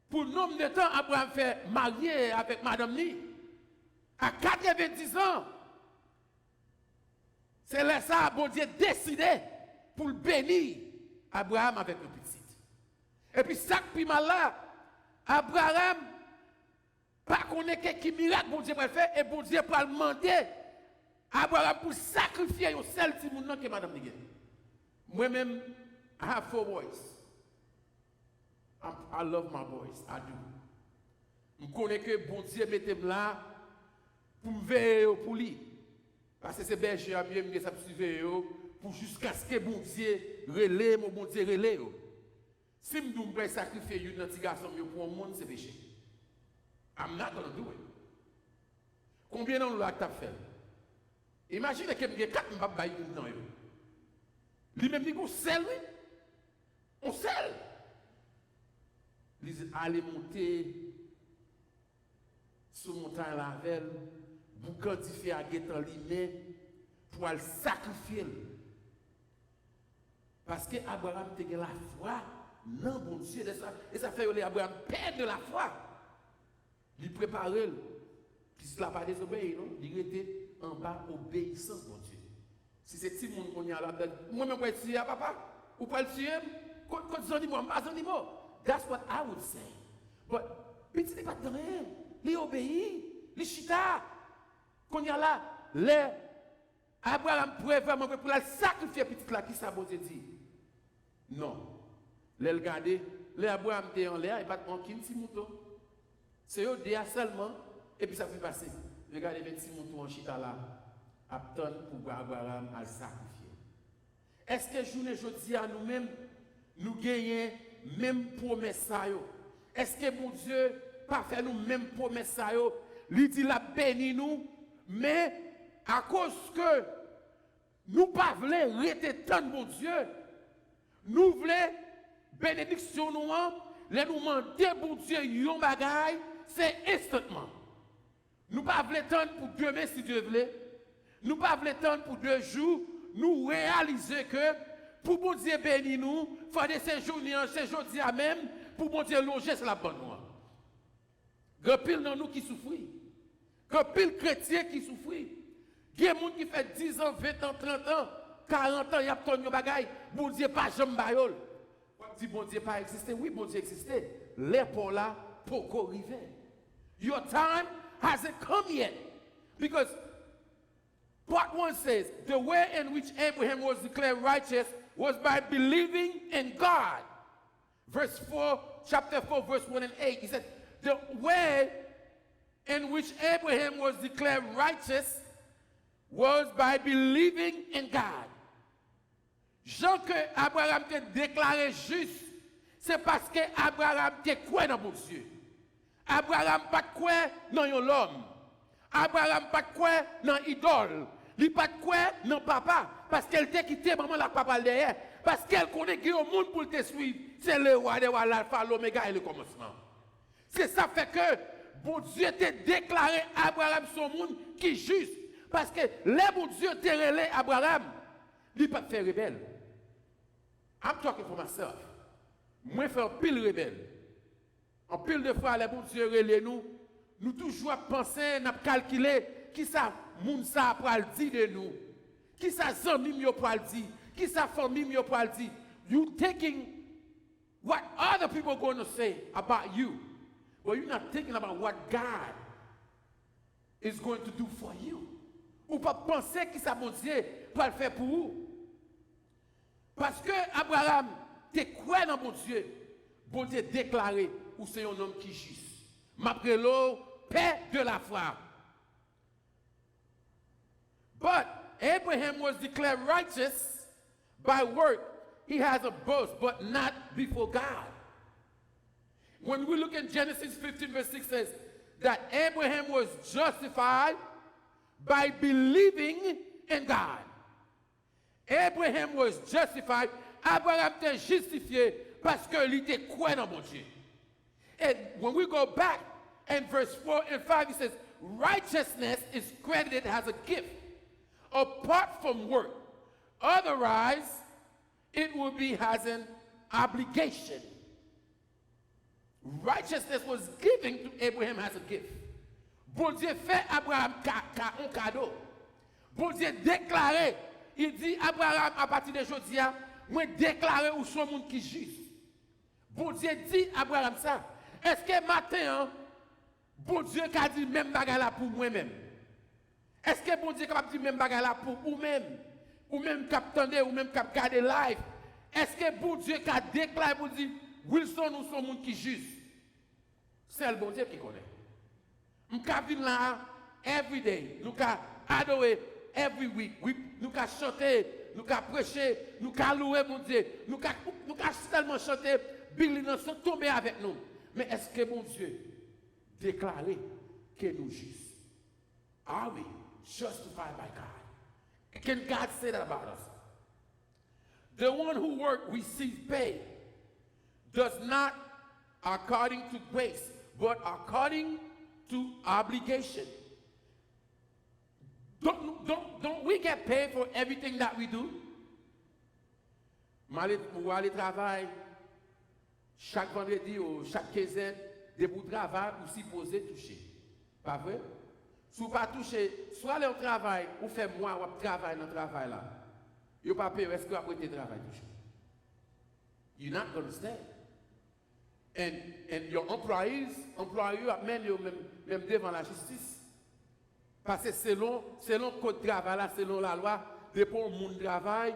pour nombre de temps Abraham fait marier avec madame li. À 90 ans, c'est là ça bon Dieu décidé pour le bénir Abraham avec le petit. Et puis, ça qui mal là, Abraham, pas qu'on ait qui miracle, bon Dieu va faire, et bon Dieu va demander Abraham pour sacrifier un seul petit monde que madame Nigel. Moi-même, I have 4 boys. I love my boys, I do. Je connais que bon Dieu mette là pour me veiller pour lui. Parce que c'est berger à mieux que ça suivre pour jusqu'à ce que bon Dieu relève, mon bon Dieu relève. Si je dois sacrifier un petit garçon pour un monde, c'est péché. I'm not going to do it. Combien d'années là que tu as fait? Imaginez que j'ai 4 mbaba dans eux. Lui-même dit qu'on sel, oui. On sel. Ils allaient monter sur montagne la velle, pour quantifier à guetan lui-même, pour le sacrifier. Parce que Abraham a la foi, non, bon Dieu, et ça fait que Abraham perd la foi. Il prépare, puis il n'a pas désobéi, non? Il était en bas, obéissance, mon Dieu. Si c'est petit monde qu'on y a là, moi-même, je vais tuer à papa, ou pas le tuer, quand je dis moi, je dis moi. That's what I would say. But, petit n'est pas de rien. Il obéit, il chita. Qu'on y a là, les Abraham pouvait vraiment pour la sacrifier petit là, qui ça bon Dieu dit? Non. Les regarder, les Abraham était en l'air, et pas de manquer un petit mouton. C'est eux déjà seulement, et puis ça fait passer. Regardez 26 moutons en chita là, attendre pour Abraham à le sacrifier. Est-ce que journée aujourd'hui à nous-mêmes, nous gagnons même promesse ça yo? Est-ce que mon Dieu pas fait nous même promesse ça yo? Il dit la béni nous, mais à cause que nous pas voulons rester tant mon Dieu, nous voulons bénédiction nous, les nous demander bon Dieu yon bagay, c'est instantanément. Nous pas voulons attendre pour demain si Dieu voulait. Nous pas voulons attendre pour 2 jours. Nous réaliser que pour bon Dieu bénir nous, il faut des séjours à même pour bon Dieu loger sur la bonne voie. Il y a pile dans nous qui souffrent. Il y a pile chrétiens qui souffrent. Il y a des gens qui fait 10 ans, 20 ans, 30 ans, 40 ans, il y a pas de bagaille. Bon Dieu pas jamais bayol. On dit bon Dieu pas existé. Oui, bon Dieu existait. Les pour là, pour arriver. Your time hasn't come yet. Because part 1 says, the way in which Abraham was declared righteous was by believing in God. Verse 4, chapter 4, verse 1 and 8. He said, the way in which Abraham was declared righteous was by believing in God. Jean que Abraham te déclaré juste, c'est parce que Abraham te croit dans mon Dieu. Abraham pas croit dans l'homme. Abraham pas croit dans idole. Il pas croit dans papa parce qu'elle t'a quitté maman la papa derrière parce qu'elle connaît qu'il y a un monde pour te suivre. C'est le roi des rois, l'alpha, l'oméga et le commencement. C'est ça fait que bon Dieu t'a déclaré Abraham son monde qui est juste parce que les bon Dieu t'a relé Abraham, il pas fait rebelle. I'm talking for myself. Moi faire pile rebelle. En pile de fois les bon Dieu relé nous toujours penser, nous calculer qui ça moun ça pour le dire de nous. Qui ça zami mieux pour le dire, qui ça famille mieux pour le dire. You taking what other people are going to say about you, but you're not thinking about what God is going to do for you. Ou pas penser qui ça bon Dieu pour le faire pour vous. Parce que Abraham te croit dans bon Dieu déclaré ou c'est un homme qui est juste. M'appelons paix de la foi. But Abraham was declared righteous by work. He has a boast, but not before God. When we look in Genesis 15, verse 6 says that Abraham was justified by believing in God. Abraham was justified. Abraham était justifié parce qu'il était croyant dans mon Dieu. And when we go back in verse 4 and 5, he says, righteousness is credited as a gift apart from work. Otherwise, it will be as an obligation. Righteousness was given to Abraham as a gift. Bon Dieu fait Abraham un cadeau. Bon Dieu déclaré, il dit Abraham à partir de aujourd'hui, moi déclaré ou son monde qui juste. Bon Dieu dit Abraham ça. Est-ce que matin, bon Dieu a dit même bagarre là pour moi-même? Est-ce que bon Dieu est capable de dire même bagarre là pour ou même cap tendre, ou même cap garder live? Est-ce que bon Dieu a déclaré pour dire Wilson nous sommes monde qui juste? C'est le bon Dieu qui connaît. Nous venons là every day, nous adorer every week, nous chanter, nous prêcher, nous louer mon Dieu, nous seulement chanter, Billy nous sommes tombés avec nous. Mais est-ce que mon Dieu déclaré que nous justes? Are we justified by God? Can God say that about us? The one who works receives pay, does not according to grace, but according to obligation. Don't we get paid for everything that we do? Pour aller travailler chaque vendredi ou chaque quinzaine, des bouts de travail ou supposé toucher. Pas vrai? Si vous ne pas toucher, soit le travail, ou fait moi, ou travail dans le travail là. Vous ne pas payer, est-ce que vous avez été travail touché? You're not going to stay. And your employers amènent même devant la justice. Parce que selon le code de travail, là, selon la loi, dépend du monde travail,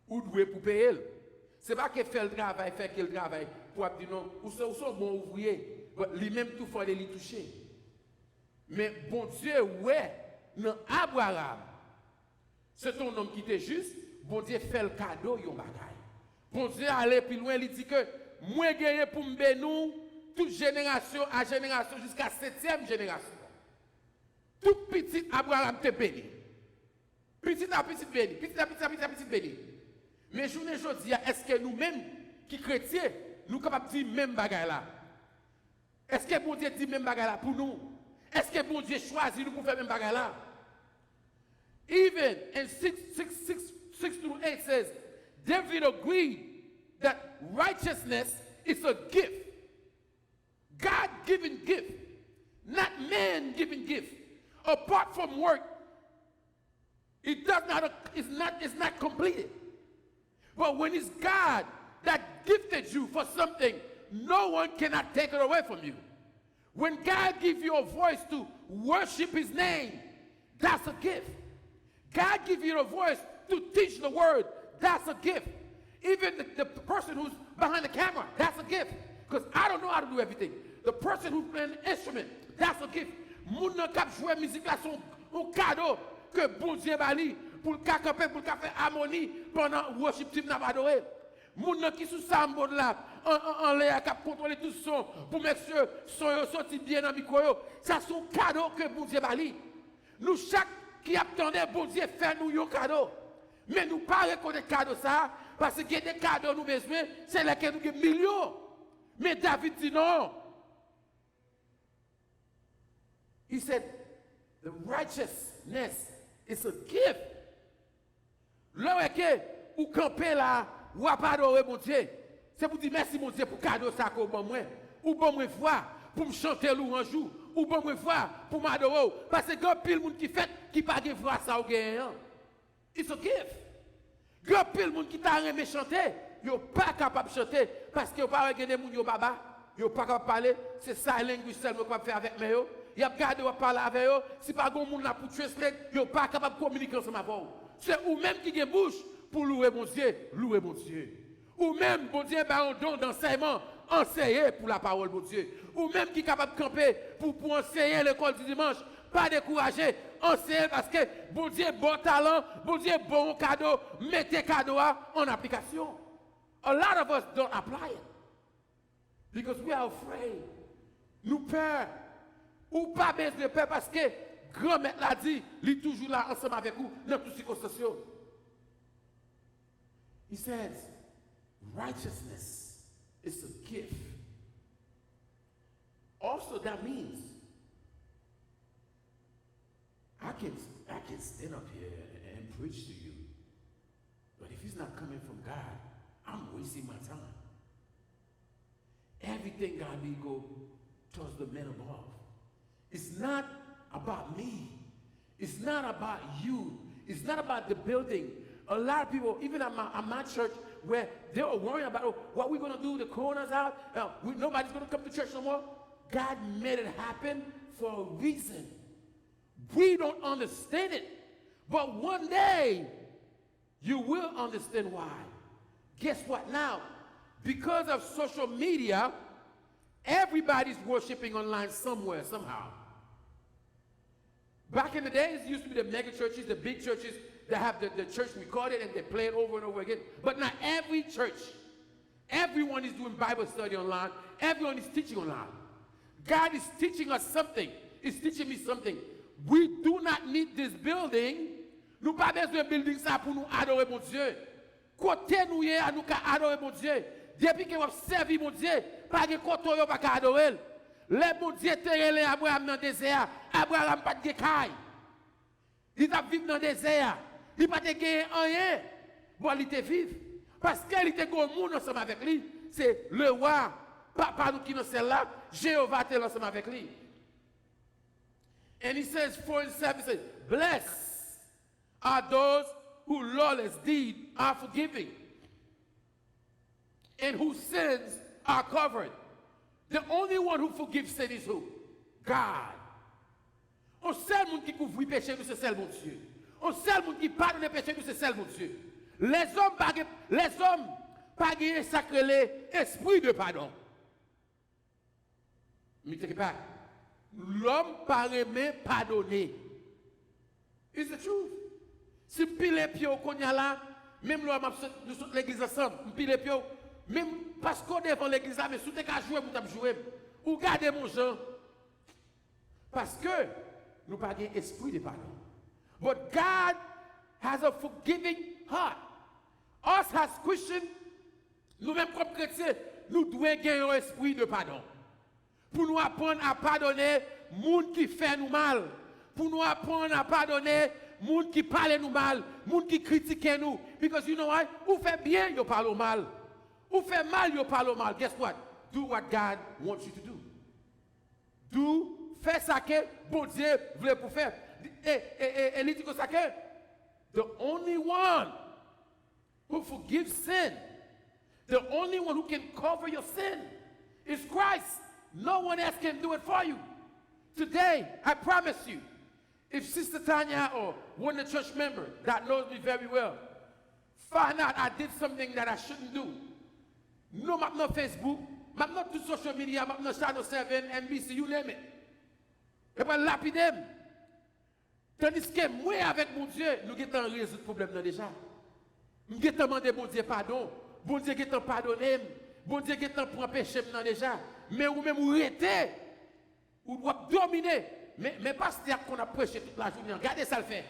ou doit pour payer. Ce n'est pas qu'il fait le travail, fait qu'il travaille pour dire non, ou sont bon ouvrier, lui-même tout faut aller lui toucher. Mais bon Dieu, ouais, dans Abraham, c'est un homme qui était juste, bon Dieu fait le cadeau, yon bagaille. Bon Dieu allait plus loin, il dit que moi gagné pour me bénir toute génération à génération jusqu'à 7e génération. Tout petit Abraham te béni. Petit à petit béni, petit à petit béni. Mais je ne dis, est-ce que nous-mêmes, qui chrétiens, nous sommes capables de dire même bagaille là? Est-ce que bon Dieu dit même bagaille là pour nous? Est-ce que bon Dieu choisit nous pour faire même bagaille là? Even in 6-8 says, David agreed that righteousness is a gift. God-given gift, not man-given gift. Apart from work, it's not completed. But when it's God that gifted you for something, no one cannot take it away from you. When God gives you a voice to worship his name, that's a gift. God gives you a voice to teach the word, that's a gift. Even the person who's behind the camera, that's a gift. Because I don't know how to do everything. The person who's playing the instrument, that's a gift. Moun nan kap jouer musique là son un cadeau que bon Dieu bali pour le camper pour le faire harmonie pendant worship team n'a pas adoré. Moun nan qui sous sambo là en l'air cap contrôler tout son pour monsieur son sorti bien dans micro yo. Ça son cadeau que bon Dieu bali. Nous chaque qui attendait bon Dieu faire nous un cadeau. Mais nous pas reconnaître cadeau ça parce que des cadeaux nous besoin, c'est là que nous avons millions. Mais David dit non. He said, the righteousness is a gift. Là que ou camper là, ou pas adorer mon Dieu. C'est pour dire merci mon Dieu pour cadeau ça qu'on bon moi. Ou bon moi voir pour me chanter louange jour, ou bon moi voir pour m'adorer parce que grand pile monde qui fait qui pas de voir ça au gain. It's a gift. Grand pile monde qui t'a aimé chanter, yo pas capable de chanter parce que yo pas regarder moun yo baba, yo pas capable parler, c'est ça language seulement qu'on faire avec moi. Il a regardé ou parler avec eux, si pas grand monde là pour translate, il n'est pas capable de communiquer ensemble avec eux. C'est ou même qui a bouche pour louer mon Dieu, louer mon Dieu. Ou même bon Dieu a un don d'enseignement, enseigner pour la parole mon Dieu. Ou même qui est capable de camper pour enseigner l'école du dimanche, pas décourager, enseigner parce que bon Dieu bon talent, bon Dieu bon cadeau, mettez cadeau en application. A lot of us don't apply it because we are afraid. Nous peur. Ou pas besoin de peur parce que grand-mère l'a dit, il est toujours là ensemble avec vous dans toutes les circonstances. He says, righteousness is a gift. Also, that means I can stand up here and preach to you, but if it's not coming from God, I'm wasting my time. Everything God need go towards the men above. It's not about me. It's not about you. It's not about the building. A lot of people, even at my church, where they were worrying about what we're going to do, the corona's out, nobody's going to come to church no more. God made it happen for a reason. We don't understand it. But one day, you will understand why. Guess what now? Because of social media, everybody's worshiping online somewhere, somehow. Back in the days, it used to be the mega churches, the big churches that have the church recorded and they play it over and over again. But not every church. Everyone is doing Bible study online. Everyone is teaching online. God is teaching us something. He's teaching me something. We do not need this building. Nous pas besoin de building ça pour nous adorer mon Dieu. Côté nous y a nous adorer mon Dieu. Depuis que vous servez mon Dieu, pas de côté vous pas adorer. Les bon Dieu terrelé Abraham dans le désert. Abraham pas de caille. Il a vécu dans le désert. Il pas de gagner rien. Bon, il était vivre. Parce qu'il était gros monde ensemble avec lui. C'est le roi. Pas nous qui dans celle-là. Jéhovah était ensemble avec lui. And he says, 4:7 says, blessed are those whose lawless deeds are forgiven and whose sins are covered. The only one who forgives sin is who? God. On seul monde qui couvre le péché, c'est seul mon Dieu. On seul monde qui pardonne le péché, c'est seul mon Dieu. Les hommes pas gagné sacré l'esprit de pardon. Mais quelque part, l'homme pas aimé pardonner. It's the truth. Si pile les pieds au cognac là, même l'homme nous sommes l'église ensemble, pile les pieds, même parce qu'on devant l'église là, mais si tu as joué, vous avez joué, ou gardez mon Jean. Parce que nous pas gagné esprit de pardon. But God has a forgiving heart. Us as Christians, nous-mêmes comme chrétiens, nous devons gagner un esprit de pardon. Pour nous apprendre à pardonner les gens qui font nous mal. Pour nous apprendre à pardonner les gens qui parlent nous mal, les gens qui critiquent nous. Because you know why? Ou fait bien, you parle mal. Ou fait mal, you parle mal. Guess what? Do what God wants you to do. Do, fais ça que bon Dieu voulait pour faire. Et il dit que ça que the only one who forgives sin, the only one who can cover your sin is Christ. No one else can do it for you. Today, I promise you, if Sister Tanya or one of the church members that knows me very well find out I did something that I shouldn't do, no, I'm not Facebook, I'm not to social media, I'm not Channel 7, NBC, you name it. Et pas lapider. Tandis que moi, avec mon Dieu, nous avons résolu le problème déjà. Nous avons demandé mon Dieu pardon. Bon Dieu qui t'a pardonné. Bon Dieu qui t'a pris péché déjà. Mais ou même ou arrêter. Ou doit dominer. Mais pas c'est qu'on a prêché toute la journée. Regardez ça le fait.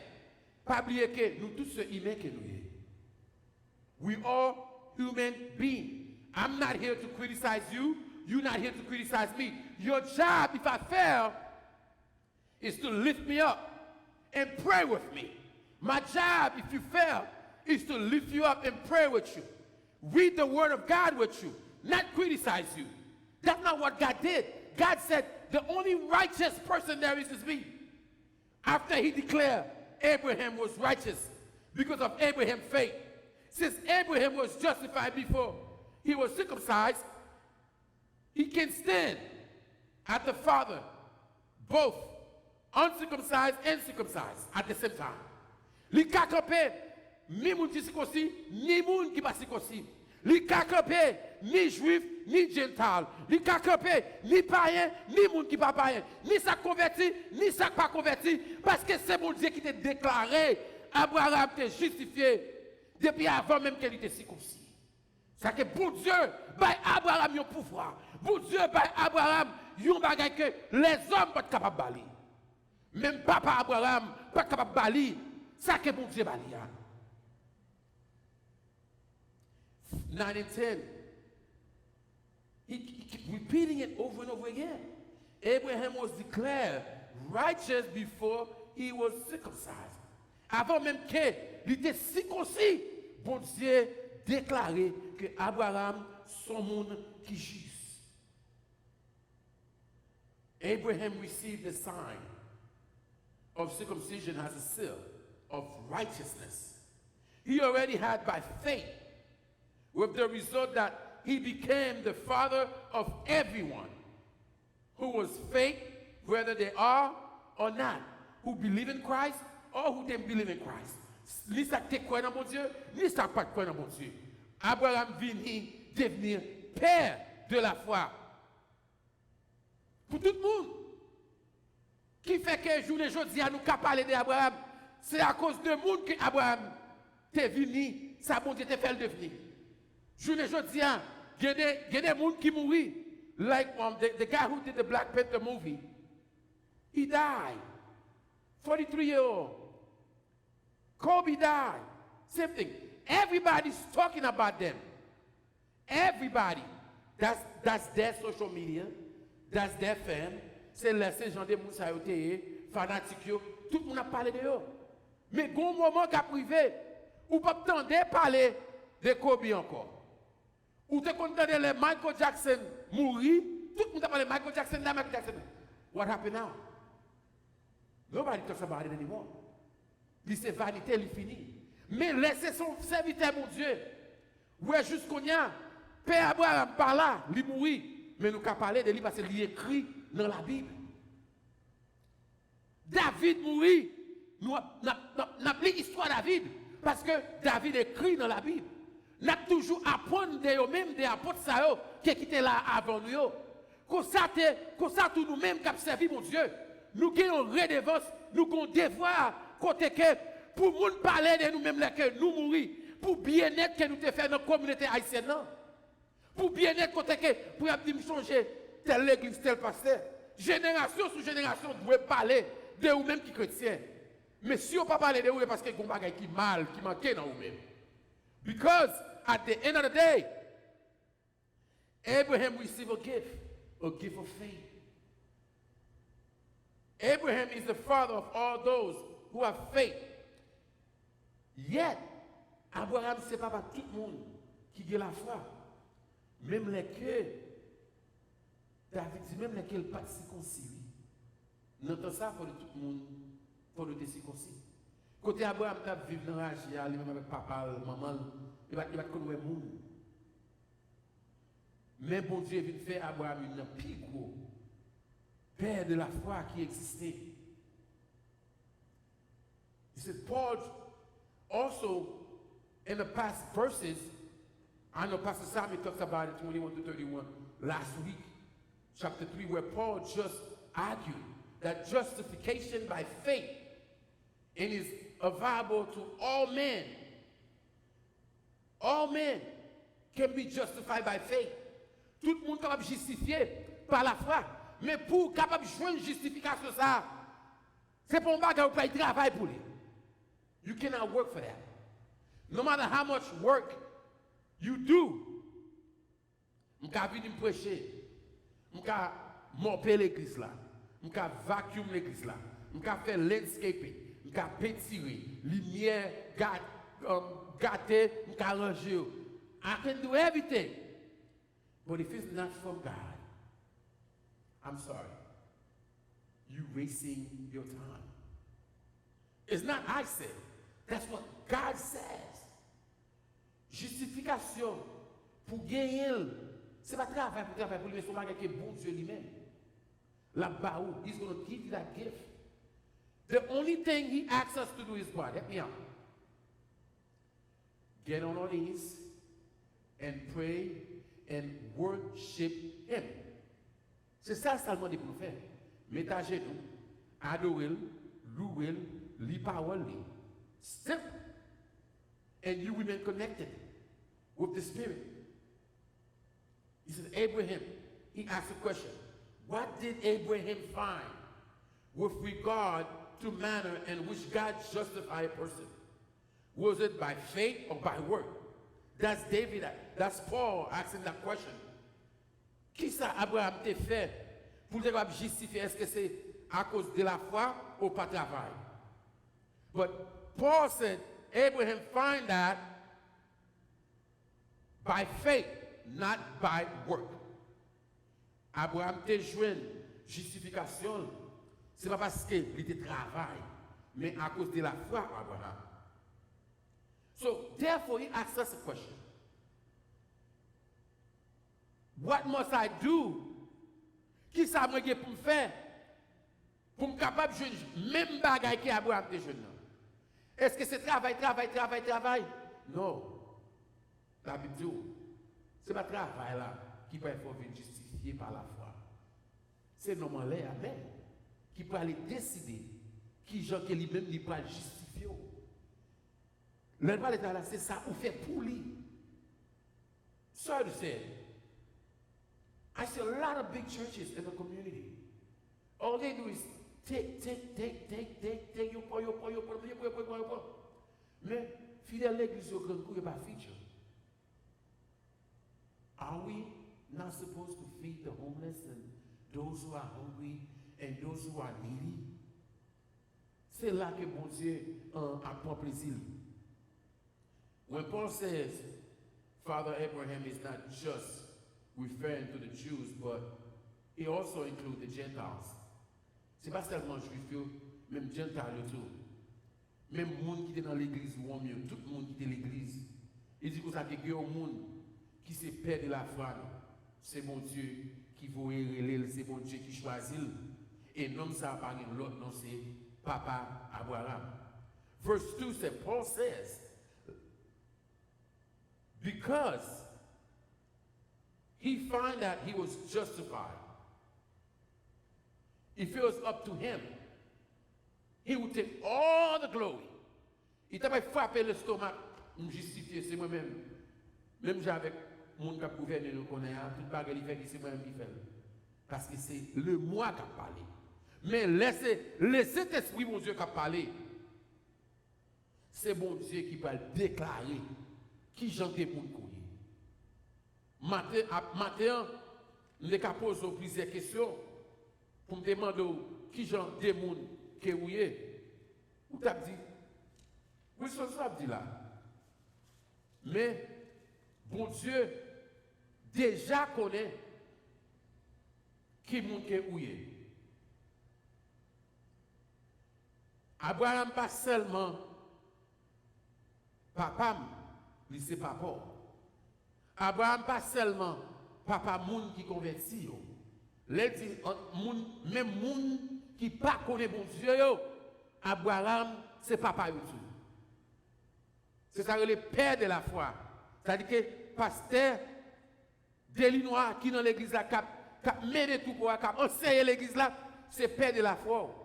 Pas oublier que nous tous sommes humains que nous sommes. We are human beings. I'm not here to criticize you. You're not here to criticize me. Your job, if I fail, is to lift me up and pray with me. My job, if you fail, is to lift you up and pray with you. Read the word of God with you, not criticize you. That's not what God did. God said, the only righteous person there is me. After he declared Abraham was righteous because of Abraham's faith. Since Abraham was justified before he was circumcised, he can stand at the Father, both uncircumcised and circumcised at the same time. Li ka kampe, ni moun ki circoncis, ni moun ki pa circoncis. Li ka kampe, ni juif, ni gentil. Li ka kampe, ni païen, ni moun ki pa païen. Ni sa converti, ni sa pas converti. Parce que c'est mon Dieu qui t'a déclaré, Abraham t'a justifié depuis avant même qu'il était circoncis. C'est que bon Dieu, by Abraham yon pouvoir. Bon Dieu, by Abraham yon bagay que les hommes pas capables de bali. Même papa Abraham pas capable de bali. Ça que bon Dieu bali. 9 and 10. He kept repeating it over and over again. Abraham was declared righteous before he was circumcised. Avant même qu'il était circoncis, bon Dieu déclaré que Abraham son monde qui juste. Abraham received the sign of circumcision as a seal of righteousness. He already had by faith, with the result that he became the father of everyone who was faith, whether they are or not. who believe in Christ or who didn't believe in Christ. Ni ça qui croit dans mon Dieu, ni ça pas croit dans mon Dieu. Abraham vient devenir père de la foi. Pour tout le monde. Qui fait que journée aujourd'hui à nous qu'à parler d'Abraham, c'est à cause de monde que Abraham t'est venu, ça bon Dieu t'a fait le devenir. Journée aujourd'hui, il y a des gens qui mourent. Like the guy who did the Black Panther movie. He died. 43-year-old. Kobe died. Same thing. Everybody's talking about them. Everybody. That's their social media. That's their fan. C'est les gens de Moussa fanatiques. Tout le monde a parlé de eux. Mais il y a un moment qui a privé. Ou pas attendre parler de Kobe encore. Ou te content de Michael Jackson mourir. Tout le monde a parlé de Michael Jackson. What happened now? Nobody talks about it anymore. Puis c'est vanité, il finit. Mais laissez son serviteur, mon Dieu. Ouais, jusqu'au nia, Père Abraham par là, il mourit. Mais nous qu'à parler de lui parce qu'il est écrit dans la Bible. David mourit. Nous n'avons plus l'histoire de David. Parce que David écrit dans la Bible. Nous avons toujours apprendre de eux-mêmes, des apôtres qui étaient là avant nous. Comme ça, tout nous-mêmes qui avons servi mon Dieu. Nous avons une redevance, nous avons un devoir. Côté que pour nous parler de nous-mêmes que nous mourons, pour bien-être que nous te fait dans la communauté haïtienne, pour bien-être côté que pour nous changer telle église, tel pasteur. Génération sur génération, vous pouvez parler de vous-même qui chrétiens. Mais si on ne peut pas parler de vous, c'est parce qu'il y a des choses qui mal, qui manquent dans vous-même. Because at the end of the day, Abraham received a gift of faith. Abraham is the father of all those who have faith. Yet, Abraham, ce n'est pas tout le monde qui a la foi. Même les que, David dit, même lesquels pas de circoncis. Nous entendons ça pour tout le monde, pour le circoncis. Côté Abraham, il a vécu dans la rage, même avec papa, maman, il va connaître le monde. Mais bon Dieu vient faire Abraham une plus gros père de la foi qui existait. He said, Paul also, in the past verses, I know Pastor Sammy talks about it 21 to 31 last week, chapter 3, where Paul just argued that justification by faith is available to all men. All men can be justified by faith. Tout le monde est capable de justifier par la foi. Mais pour capable de jouer une justification, ça, c'est pour un bagage où il travaille pour lui. You cannot work for that. No matter how much work you do, je vais venir me prêcher, je vais mopper l'église là, je vais vacuum l'église là, je vais faire landscaping, je vais pétirer, lumière, gâter, je vais arranger. I can do everything. But if it's not from God, I'm sorry. You're wasting your time. It's not I say. That's what God says. Justification pour gagner, c'est pas travail pour lui, mais c'est pas que bon Dieu lui-même. La baou, he's going to give you that gift. The only thing he asks us to do is what? Help me out. Get on our knees and pray and worship him. C'est ça seulement dit pour nous faire. Mettez à genoux, adorer, louer, li parole. Simple. And you remain connected with the Spirit. He said, Abraham, he asked a question. What did Abraham find with regard to manner in which God justified a person? Was it by faith or by work? That's David, that's Paul asking that question. Qui ça Abraham t'a fait pour te justifier? Est-ce que c'est à cause de la foi ou pas travail? But Paul said, Abraham find that by faith, not by work. Abraham te joint justification, c'est pas parce qu'il était travail, mais à cause de la foi Abraham. So therefore he asks us a question. What must I do? Qui ça me pour me faire pour me capable de jouer même bagaille que Abraham te jeune. Est-ce que c'est travail? Non. La Bible dit, ce n'est pas travail là qui peut être justifié par la foi. C'est normalement là qui peut aller décider qui gens qui lui-même il peut justifier. Le pas là, c'est ça ou fait pour lui. Sorry to say, I see a lot of big churches in the community. All they do is take, you pour. Mais, fidèle l'église au grand coup, il n'y a pas feature. Are we not supposed to feed the homeless and those who are hungry and those who are needy? C'est là que mon Dieu prend plaisir. When Paul says, Father Abraham is not just referring to the Jews, but he also includes the Gentiles. C'est pas seulement juif, même Gentiles tout. Même les gens qui étaient dans l'église, tout le monde qui était dans l'église. Il dit que ça que un monde qui se perd de la foi. C'est mon Dieu qui vous relève, c'est mon Dieu qui choisit. Et non, ça n'a pas l'autre, non, c'est Papa Abraham. Verse 2 says, Paul says, because he found that he was justified, if it was up to him, he would take all the glory. Il t'a pas frappé l'estomac, me justifier, c'est moi-même. Même j'avec mon qui a gouverné nous connaît, tout bagarre il fait que c'est moi-même qui fait. Parce que c'est le moi qui a parlé. Mais laissez cet esprit, mon Dieu, qui a parlé. C'est mon Dieu qui va déclarer qui j'en ai pour courir. Matin, je vais poser plusieurs questions pour me demander qui j'en ai pour courir. Ou t'as dit, oui, c'est ça que dit là. Mais, bon Dieu, déjà connaît qui moun ke ouye. Abraham pas seulement papa, lui c'est papa. Abraham pas seulement papa moun qui converti yo. Même moun qui pas connaît bon Dieu yo, Abraham c'est papa yo tout. C'est ça le père de la foi. C'est-à-dire que pasteur Delinois qui dans l'église là qui a mené tout pour qui a enseigné l'église là, c'est père de la foi.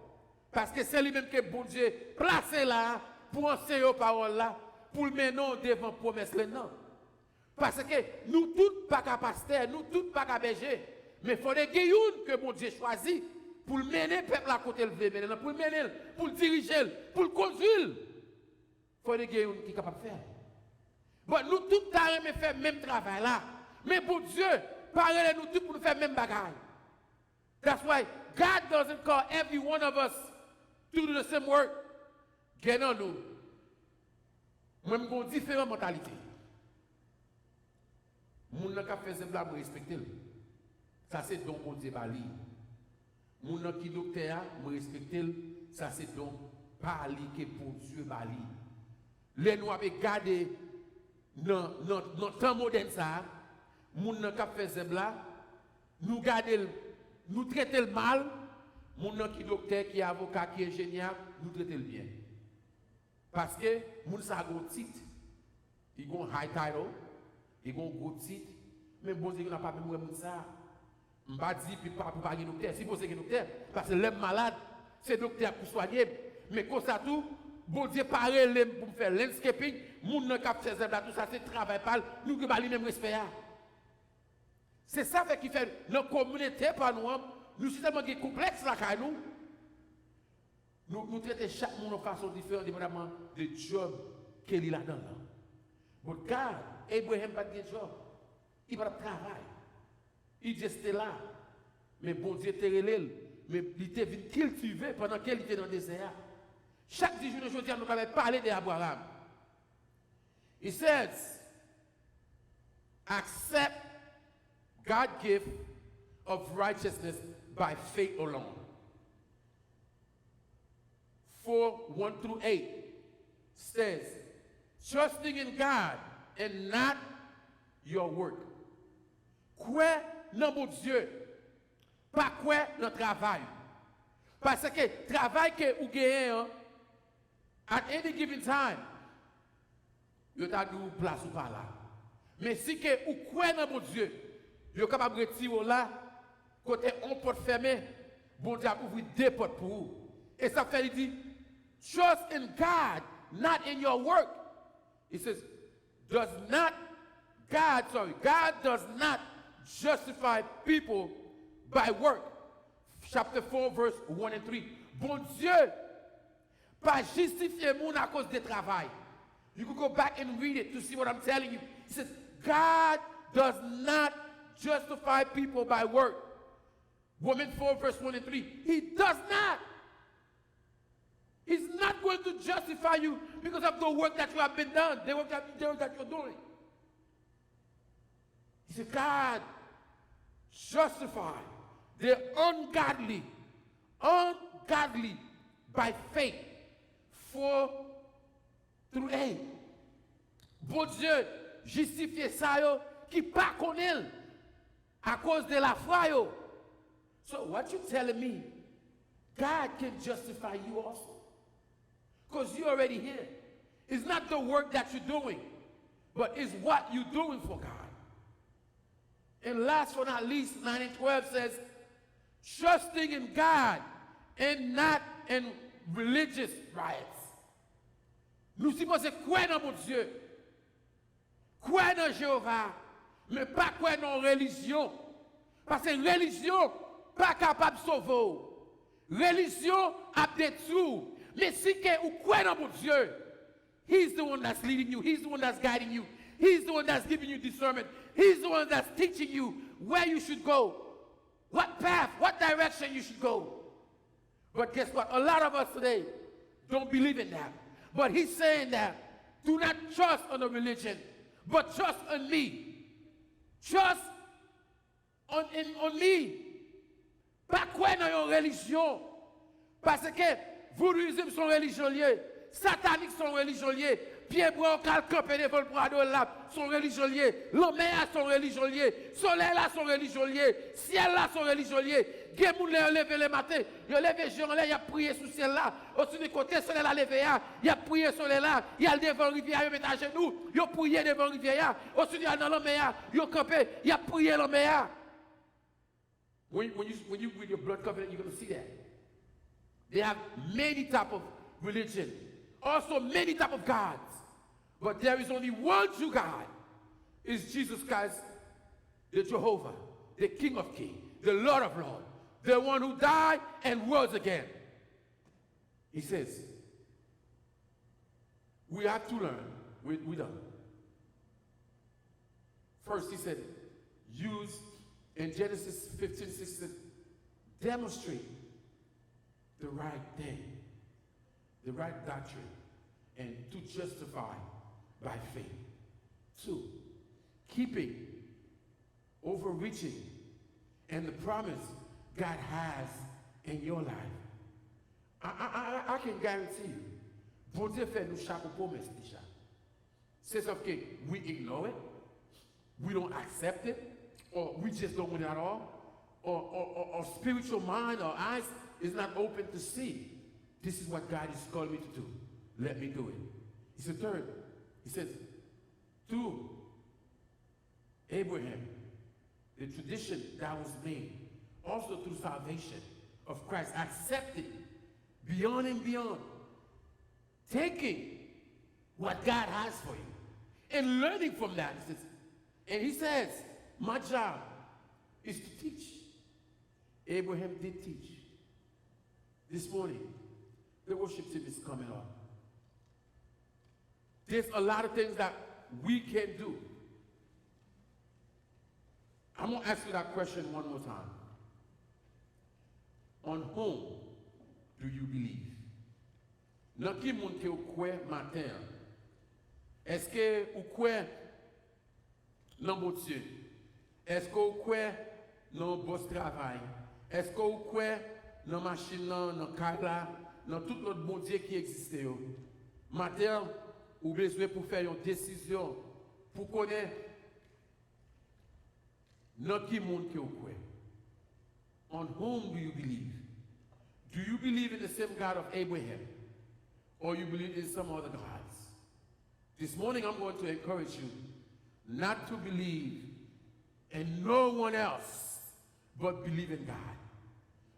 Parce que c'est lui-même que bon Dieu placé là pour enseigner aux paroles là, pour le mener devant promesse là non. Parce que nous tous pas qu'à pasteur, nous tous pas qu'à berger, mais il faut des guillaumes que bon Dieu choisit pour le mener peuple à côté le veut mener, pour le mener, pour le diriger, pour le conduire. Il faut des guillaumes qui sont capables de faire. Bon, nous tous t'arrêtons de faire le même travail là. Mais pour Dieu, parlez-nous tous pour nous faire le même bagage. That's why God doesn't call every one of us to do the same work. Get on nous. Même qu'on différentes mentalités. Moun nan ka fait semblant me respecter. Ça c'est donc on dit bali. Moun nan ki docteur me respecter, ça c'est donc bali que pour Dieu bali. Les nous avons gardé dans temps moderne ça, moun nan ka fait semblant, nous garder nous traiter le mal, moun nan ki docteur, qui est avocat, qui est ingénieur, nous traiter le bien. Parce que moun sa gon titre, il gon high title, il gon gros titre, mais bon Dieu n'a pas même moun ça. M'pa dit puis pas pour parler docteur, si vous êtes docteur parce que l'homme malade, c'est docteur pour soigner, mais comme ça tout, bon Dieu parle pour faire landscaping, moun nan k'ap faire ça tout ça c'est travail pas, nous que ba li même respect. C'est ça fait qui fait dans communauté par nous sommes tellement complexe là car nous traitons chaque monde de façon différente dépendamment du job qu'il a dans là. But God, Abraham pas de job. Il pas de travail. Il juste là. Mais bon Dieu te relève, mais il était venu cultiver pendant qu'il était dans le désert. Chaque 10 jours aujourd'hui, nous avons parlé d'Abraham. He says, accept God's gift of righteousness by faith alone. 4:1-8 says, trusting in God and not your work. Quoi dans mon Dieu, pas quoi dans le travail. Parce que travail que vous gagnez, at any given time, vous avez une place ou pas là. Mais si que vous croyez dans mon Dieu, vous êtes capable de retirer là, côté on porte fermé, bon Dieu a ouvert deux portes pour vous. Et ça fait, il dit, trust in God, not in your work. He says, God does not justify people by work. Chapter 4, verse 1 and 3. Bon Dieu, pas justifier moun à cause du travail. You can go back and read it to see what I'm telling you. He says, God does not justify people by work. Romans 4, verse 1 and 3. He does not. He's not going to justify you because of the work that you have been done, the work that you're doing. He said, God justifies the ungodly by faith through aid. Bon Dieu justifie ça yo qui pas connaît à cause de la foi yo. So what you telling me? God can justify you also. Because you're already here. It's not the work that you're doing, but it's what you're doing for God. And last but not least, 9 and 12 says, trusting in God and not in religious rites. Nous supposons croire dans mon Dieu, croire dans Jéhovah, mais pas croire dans religion. Parce que religion pas capable de sauver. Religion a détruit. Mais si vous croyez dans mon Dieu, He's the one that's leading you. He's the one that's guiding you. He's the one that's giving you discernment. He's the one that's teaching you where you should go, what path, what direction you should go. But guess what? A lot of us today don't believe in that. But He's saying that do not trust on a religion, but trust on me. Trust on me. Pas quoi dans une religion. Parce que vaudouisme sont religieux, sataniques sont religieux, Pierre Blanc, Calcampé, devant le Prado là, sont religieux, l'Oméa sont religieux, soleil là sont religieux, ciel là sont religieux. Gemoun les levé le matin, ils levé Jean là, il a prié sous ciel là, au-dessus du côté soleil là levé, il a prié soleil là, il a devant rivière, il met à genoux, il a prié devant rivière, au-dessus dans l'Oméa, il a campé, il a prié l'Oméa. When you read your blood covenant, you're going to see that. They have many type of religion, also many type of gods. But there is only one true God. Is Jesus Christ, the Jehovah, the King of Kings, the Lord of Lords, the one who died and rose again. He says, we have to learn. We done. First, he said, use in Genesis 15:6, demonstrate the right thing, the right doctrine, and to justify by faith. 2, keeping, overreaching, and the promise God has in your life. I can guarantee you, bon Dieu fait nous chaque promesse déjà. C'est sauf que we ignore it, we don't accept it, or we just don't want it at all, or spiritual mind or eyes is not open to see. This is what God is calling me to do. Let me do it. He said, third, he says, through Abraham, the tradition that was made, also through salvation of Christ, accepted beyond and beyond, taking what God has for you and learning from that. He says, my job is to teach. Abraham did teach. This morning, the worship team is coming up. There's a lot of things that we can do. I'm going to ask you that question one more time. On whom do you believe? Dans qui monde que vous croyez matin? Est-ce que vous croyez dans bon Dieu? Est-ce que vous croyez dans bon travail? Est-ce que vous croyez dans machine, dans car dans tout notre bon Dieu qui existe? Matin, vous avez besoin pour faire une décision, pour connaître dans qui monde que vous croyez. On whom do you believe? Do you believe in the same God of Abraham? Or you believe in some other gods? This morning I'm going to encourage you not to believe in no one else, but believe in God.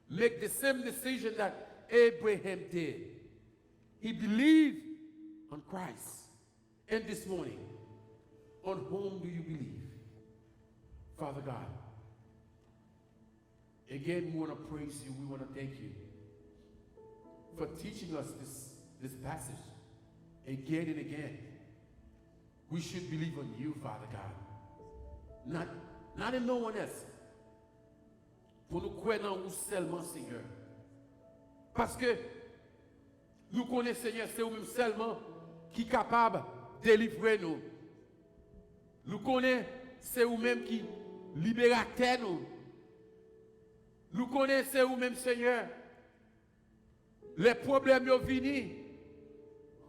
Make the same decision that Abraham did. He believed on Christ. And this morning, on whom do you believe? Father God, again, we want to praise you. We want to thank you for teaching us this passage again and again. We should believe on you, Father God. Not in no one else. Pour nous croire en vous seulement, Seigneur. Parce que nous connaissons, Seigneur, c'est vous-même seulement qui est capable de délivrer nous. Nous connaissons, c'est vous-même qui libérateur nous. Nous connaissons vous-même, Seigneur. Les problèmes sont venus.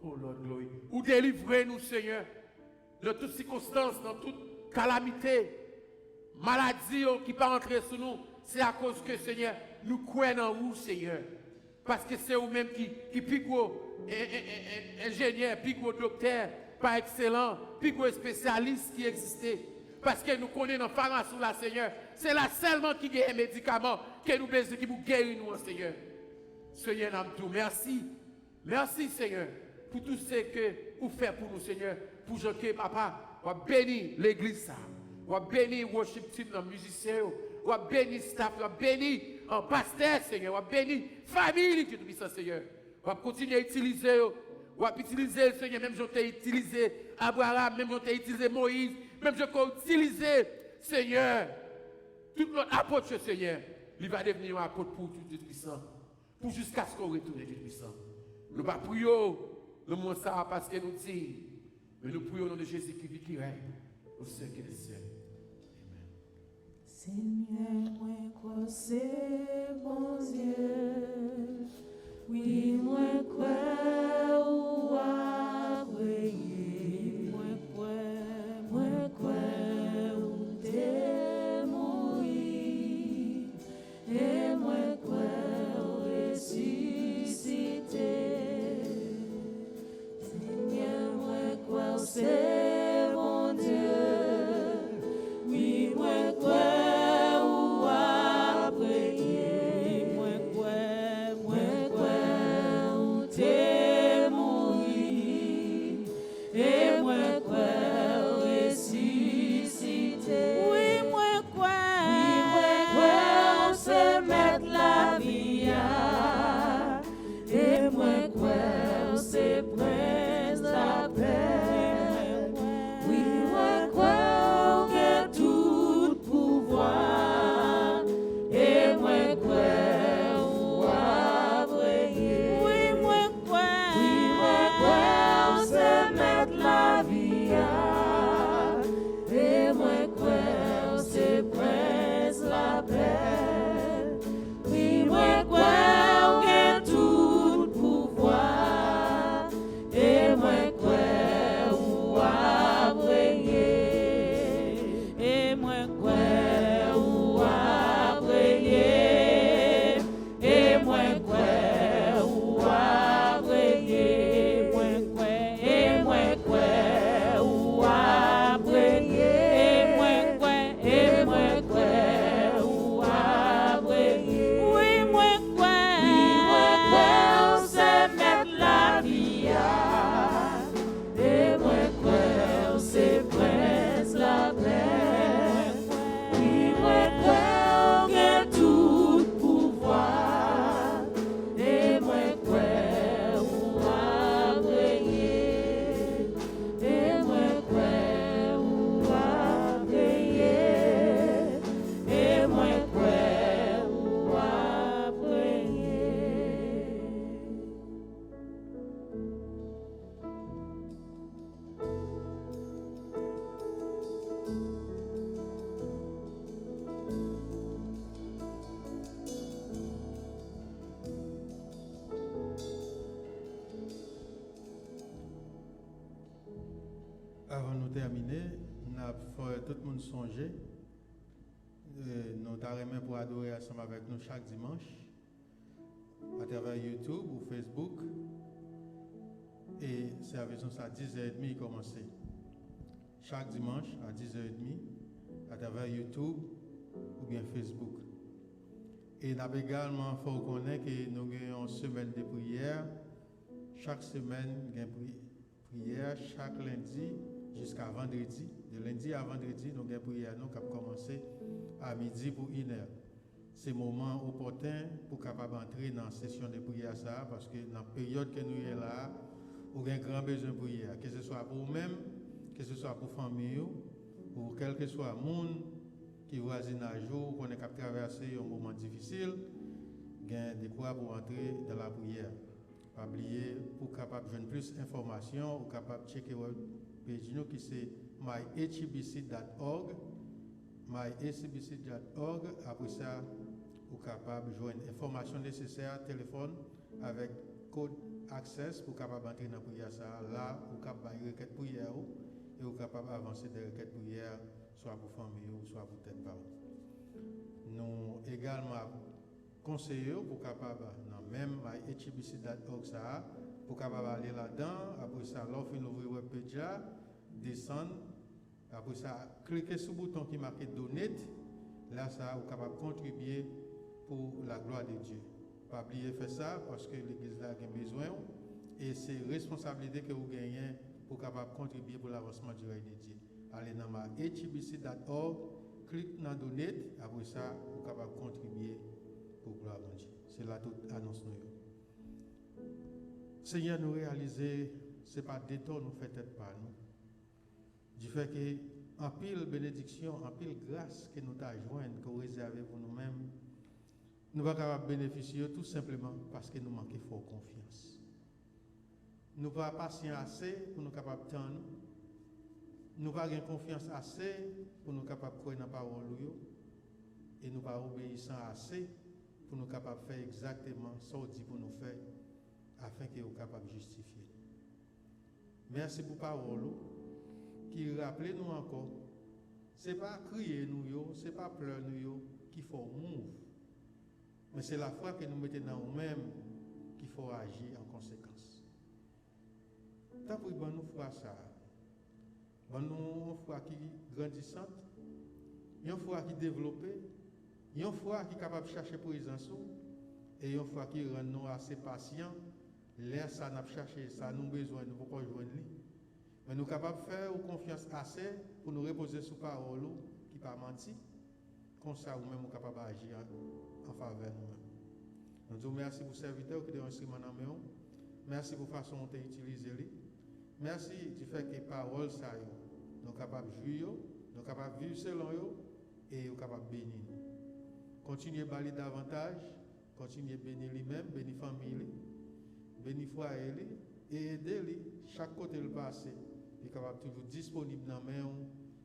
Oh Lord, glory. Ou délivrez nous, Seigneur, de toutes circonstances, dans toute calamité, maladie qui peut entrer sur nous. C'est à cause que, Seigneur, nous croyons en vous, Seigneur. Parce que c'est vous-même qui pique ingénieur, pique docteur, par excellent, pique spécialiste qui existait. Parce que nous connaissons dans pharmacie là, Seigneur. C'est là seulement qui a un médicament que nous besoin qui vous guérit nous, Seigneur. Seigneur, nous merci. Merci, Seigneur, pour tout ce que vous faites pour nous, Seigneur. Pour que papa, vous bénir l'église, vous bénir le worship team, les musiciens, vous bénir le staff, vous bénir le pasteur, Seigneur, vous bénir la famille, Dieu tout-puissant, Seigneur. Vous continuer à utiliser, vous utiliser le Seigneur, même je t'ai utilisé Abraham, même je t'ai utilisé Moïse, même je t'ai utilisé, Seigneur, tout notre apôtre, Seigneur, il va devenir un apôtre pour Dieu tout-puissant, pour jusqu'à ce qu'on retourne, Dieu tout-puissant. Nous ne prions le monde ça parce que nous disons, mais nous prions au nom de Jésus qui vit, qui règne au siècle des siècles. Seigneur, moi quoi c'est bon Dieu, oui moi quoi ou à prier, moi quoi ou t'es mourir, et moi quoi ressusciter. Seigneur, moi quoi c'est bon Dieu, oui moi quoi. Avant de terminer, nous avons tout le monde songer. Nous avons pour adorer ensemble avec nous chaque dimanche. à travers YouTube ou Facebook. Et service à 10h30 commencé. Chaque dimanche à 10h30 à travers YouTube ou bien Facebook. Et nous avons également faut reconnaître que nous avons une semaine de prière. Chaque semaine, nous avons prière chaque lundi jusqu'à vendredi. De lundi à vendredi, nous avons prière qui a commencé à midi pour 1 heure. C'est le moment opportun pour capable entrer dans la session de prière ça, parce que dans la période que nous sommes là, nous avons un grand besoin de prière, que ce soit pour nous-mêmes, que ce soit pour la famille, ou quel que soit le monde qui voisine à jour, qu'on est capable de traverser un moment difficile, gain de quoi pour entrer dans la prière. Pas oublier, pour capable de plus d'informations, ou capable de checker votre page qui c'est myhbc.org, myhbc.org. Après ça, vous capable de joindre l'information nécessaire, téléphone avec code access pour capable entrer dans la prière. Là, vous capable de requête prière et vous capable d'avancer des requêtes prière, soit pour famille ou soit pour tête parole. Nous également conseillons pour capable dans même myhbc.org ça pour capable aller là-dedans. Après ça, l'offre ouvrir web page là, descendre. Après ça, cliquez sur le bouton qui marque donate. Là, ça vous capable de contribuer pour la gloire de Dieu. Pas oublier de faire ça parce que l'église là a besoin et c'est responsabilité que vous gagnez pour capable contribuer pour l'avancement du règne de Dieu. Allez dans myhbc.org, cliquez dans donate. Après ça, vous capable de contribuer pour gloire de Dieu. C'est là toute annonce nous. Seigneur, nous réaliser, ce n'est pas détour nous fait tête par nous. Du fait que en pile bénédiction, en pile grâce que nous t'avons joint, que vous réservez pour nous-mêmes, nous ne sommes pas capables de bénéficier tout simplement parce que nous manquons fort confiance. Nous ne sommes pas patients assez pour nous capables d'attendre. Nous n'avons pas confiance assez pour nous capables de croire dans la parole. Et nous ne sommes pas obéissants assez pour nous capables de faire exactement ce qu'on dit pour nous faire afin que nous soyons capables de justifier. Merci pour la parole qui rappelle nous encore. Ce n'est pas crier nous, ce n'est pas pleurer nous qu'il faut move. Mais c'est la foi que nous mettons dans nous-mêmes qu'il faut agir en conséquence. Tant pour nous foi ça, nous foi qui grandissante, une foi qui développée, une foi qui est capable de chercher présence et une foi qui rend nous assez patients. L'air ça n'a cherché ça nous besoin nous pouvons joindre lui. Mais nous sommes capables de faire confiance assez pour nous reposer sur parole qui pas menti. Comme ça, nous sommes capables d'agir en faveur de nous-mêmes. Nous disons merci pour le serviteur qui est instrument dans nous. Merci pour la façon dont tu utilisé. Merci du fait que les paroles, nous sommes capables de jouir, nous sommes capables de vivre selon eux et nous sommes capables de bénir. Continuez à balayer davantage, continuez à bénir lui-même, bénir la famille, bénir le foyer et aider chaque côté le passé. Il est capable toujours disponible dans les mains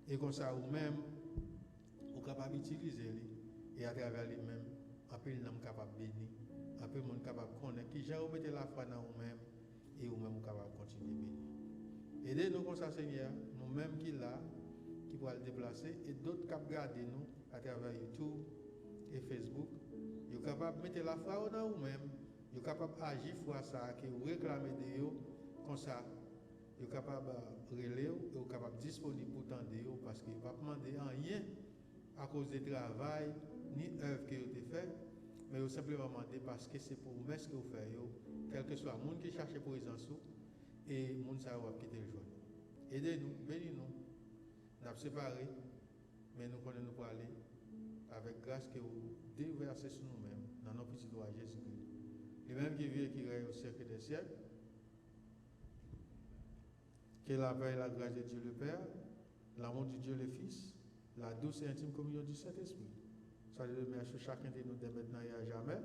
et comme ça, vous-même, vous êtes capable d'utiliser et à travers lui-même, après, nous sommes capables de bénir, après, nous sommes capables de connaître qui j'ai remis la foi dans vous-même et vous-même, vous êtes capable de continuer à bénir. Aidez-nous comme ça, Seigneur, nous-mêmes qui là, qui pourront le déplacer et d'autres qui regardent nous à travers YouTube et Facebook. Vous êtes capable de mettre la foi dans vous-même, vous êtes capable d'agir foi ça, que vous réclamez de vous, comme ça. Vous êtes capable de relayer, vous êtes capable de disponible pour tendre parce que vous ne pouvez pas demander rien à cause du travail ni œuvre que vous avez fait, mais vous simplement demander parce que c'est pour vous ce que vous faites, quel que soit le monde qui cherche présence et le monde qui va quitter le jour. Aidez-nous, bénis-nous, nous avons séparés, mais nous connaissons pour aller avec grâce que vous déversez sur nous-mêmes dans nos petits doigts Jésus-Christ. Les mêmes qui vivent et qui règnent au siècle des siècles. Que la paix et la grâce de Dieu le Père, l'amour de Dieu le Fils, la douce et intime communion du Saint-Esprit, soit de merci chacun de nous dès maintenant et à jamais.